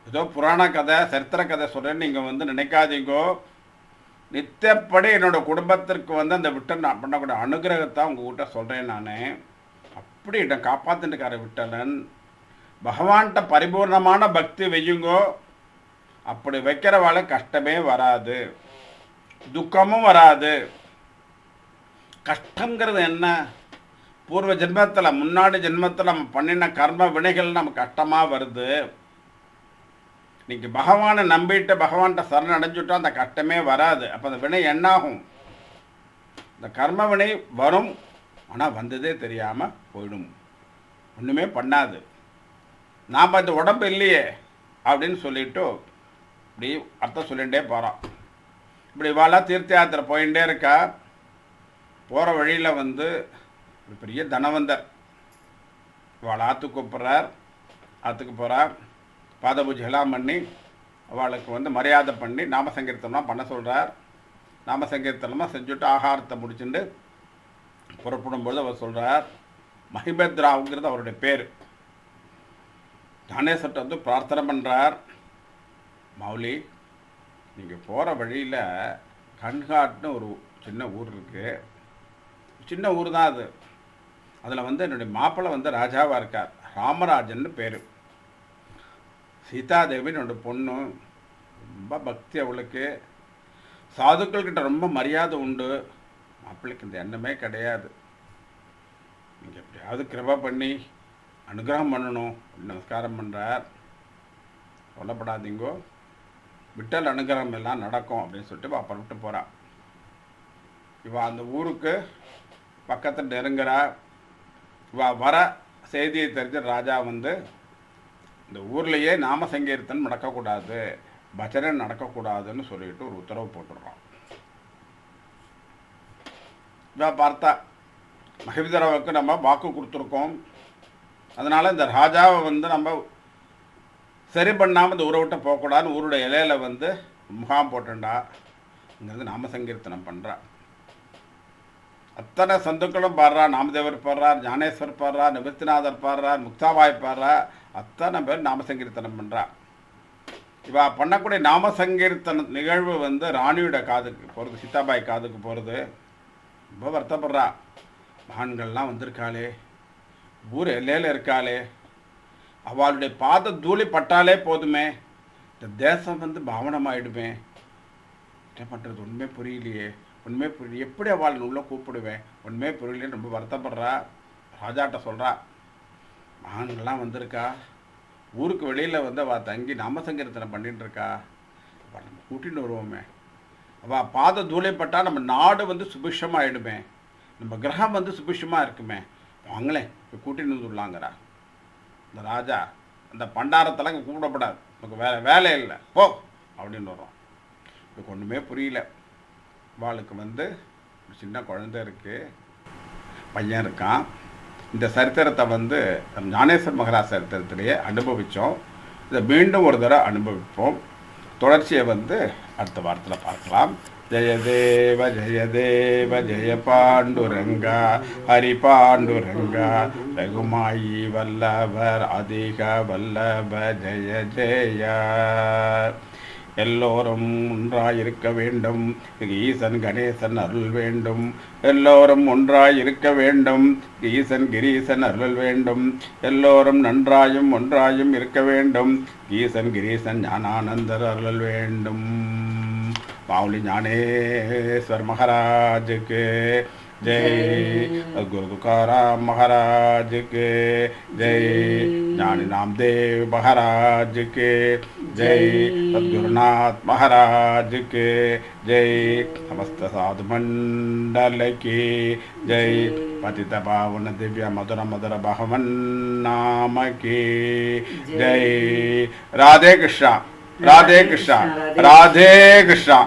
ஏதோ புராண கதை சரித்திர கதை சொல்கிறேன்னு நீங்கள் வந்து நினைக்காதீங்கோ. நித்தியப்படி என்னோடய குடும்பத்திற்கு வந்து அந்த விட்டன் நான் பண்ணக்கூடிய அனுகிரகத்தை உங்கள்கிட்ட சொல்கிறேன். நான் அப்படி என்னை காப்பாற்றிட்டுக்கார விட்டலன். பகவான்கிட்ட பரிபூர்ணமான பக்தி வையுங்கோ. அப்படி வைக்கிறவாளை கஷ்டமே வராது, துக்கமும் வராது. கஷ்டங்கிறது என்ன? பூர்வ ஜென்மத்தில் முன்னாடி ஜென்மத்தில் நம்ம பண்ணின கர்ம வினைகள் நமக்கு கஷ்டமாக வருது. நீங்கள் பகவானை நம்பிட்டு பகவான்கிட்ட சரண் அடைஞ்சுட்டா அந்த கஷ்டமே வராது. அப்போ அந்த வினை என்னாகும்? இந்த கர்ம வினை வரும், ஆனால் வந்ததே தெரியாமல் போயிடும், ஒன்றுமே பண்ணாது. நாம் இந்த உடம்பு இல்லையே அப்படின்னு சொல்லிவிட்டு இப்படி அர்த்தம் சொல்லிகிட்டே போகிறோம். இப்படி இவாளாக தீர்த்த யாத்திரை போயிட்டே இருக்கா. போகிற வழியில் வந்து ஒரு பெரிய தனவந்தர் அவளை ஆற்றுக்கு கூப்பிட்றார். ஆற்றுக்கு போகிறார், பாத பூஜைகளாம் பண்ணி அவளுக்கு வந்து மரியாதை பண்ணி நாமசங்கீர்த்தனமாக பண்ண சொல்கிறார். நாமசங்கீர்த்தனமாக செஞ்சுட்டு ஆகாரத்தை முடிச்சுட்டு புறப்படும்போது அவர் சொல்கிறார், மஹிபத்ராவுங்கிறது அவருடைய பேர். ஞானேஸ்வரத்தை வந்து பிரார்த்தனை பண்ணுறார், மௌலி நீங்கள் போகிற வழியில் கண்காட்னு ஒரு சின்ன ஊர் இருக்குது. சின்ன ஊர் தான் அது. அதில் வந்து என்னுடைய மாப்பிள்ளை வந்து ராஜாவாக இருக்கார், ராமராஜன்னு பேர். சீதாதேவி என்னோட பொண்ணு, ரொம்ப பக்தி அவளுக்கு, சாதுக்கள்கிட்ட ரொம்ப மரியாதை உண்டு. மாப்பிள்ளைக்கு இந்த எண்ணமே கிடையாது. நீங்கள் எப்படியாவது கிருபா பண்ணி அனுகிரகம் பண்ணணும், நமஸ்காரம் பண்ணுறார். சொல்லப்படாதீங்கோ, விட்டல் அனுகிரகம் எல்லாம் நடக்கும் அப்படின்னு சொல்லிட்டு அப்புறம் விட்டு போகிறான். இவள் அந்த ஊருக்கு பக்கத்தில் நெருங்குறா. இவள் வர செய்தியை தெரிஞ்ச ராஜா வந்து இந்த ஊர்லேயே நாம சங்கீர்த்தனம் நடக்கக்கூடாது, பஜனை நடக்கக்கூடாதுன்னு சொல்லிட்டு ஒரு உத்தரவு போட்டுடுறான். இவள் பார்த்தா மகிழ்தராவுக்கு நம்ம வாக்கு கொடுத்துருக்கோம், அதனால் இந்த ராஜாவை வந்து நம்ம சரி பண்ணாமல் இந்த ஊரை விட்டு போகக்கூடாதுன்னு ஊருடைய இலையில வந்து முகாம் போட்டுண்டா. இங்கேருந்து நாம சங்கீர்த்தனம் பண்ணுறா. அத்தனை சந்துக்களும் பாடுறா. நாமதேவர் பாடுறார், ஞானேஸ்வர் பாடுறார், நிவர்த்திநாதர் பாடுறார், முக்தாபாய் பாடுறார். அத்தனை பேர் நாம சங்கீர்த்தனம் பண்ணுறா. இவா பண்ணக்கூடிய நாம சங்கீர்த்தன நிகழ்வு வந்து ராணியோட காதுக்கு போகிறது, சீதாபாய் காதுக்கு போகிறது. ரொம்ப வருத்தப்படுறா. மகான்கள்லாம் வந்திருக்காளே, ஊர் எல்லையில் இருக்காளே, அவளுடைய பாத தூளி பட்டாலே போதுமே, இந்த தேசம் வந்து பாவனமாயிடுமே. என்ன பண்ணுறது ஒன்றுமே புரியலையே, ஒன்றுமே புரியல, எப்படி அவள் உள்ள கூப்பிடுவேன், ஒன்றுமே புரியலேன்னு ரொம்ப வருத்தப்படுறா. ராஜாட்ட சொல்கிறா, மகான்கள்லாம் வந்திருக்கா, ஊருக்கு வெளியில் வந்து அவள் தங்கி நாம சங்கீர்த்தனம் பண்ணிட்டு இருக்கா, அவள் நம்ம கூட்டின்னு வருவோமே, அவள் பாத தூளைப்பட்டால் நம்ம நாடு வந்து சுபிஷமாகிடுமே, நம்ம கிரகம் வந்து சுபிஷமாக இருக்குமே, வாங்களேன் இப்போ கூட்டின்னு வந்துடலாங்கிறா. இந்த ராஜா அந்த பண்டாரத்தெல்லாம் இங்கே கூப்பிடப்படாது, நமக்கு வேலை இல்லை போ அப்படின்னு வரும். இதுக்கு ஒன்றுமே புரியல. அவளுக்கு வந்து ஒரு சின்ன குழந்தை இருக்குது, பையன் இருக்கான். இந்த சரித்திரத்தை வந்து ஞானேஸ்வர் மகராஜ் சரித்திரத்திலேயே அனுபவித்தோம். இதை மீண்டும் ஒரு தடவை அனுபவிப்போம். தொடர்ச்சியை வந்து அடுத்த வாரத்தில் பார்க்கலாம். ஜெயதேவ ஜெயதேவ ஜெய பாண்டுரங்கா ஹரி பாண்டுரங்கா ரகுமாயி வல்லவர் அதிக வல்லப ஜெய ஜெய. எல்லோரும் ஒன்றாயிருக்க வேண்டும், ஈசன் கணேசன் அருள் வேண்டும். எல்லோரும் ஒன்றாயிருக்க வேண்டும், ஈசன் கிரீசன் அருள் வேண்டும். எல்லோரும் நன்றாயும் ஒன்றாயும் இருக்க வேண்டும், ஈசன் கிரீசன் ஞானானந்தர் அருள் வேண்டும். மாவுளி ஞானேஸ்வர் மகாராஜுக்கு जय गुरु तुकाराम महाराज के जय, ज्ञानी नामदेव महाराज के जय, सद्गुरुनाथ महाराज के जय, समस्त साधु मंडल की जय, पतित पावन दिव्य मधुर मधुर भगवन नाम की जय। राधे कृष्णा, राधे कृष्णा, राधे कृष्णा।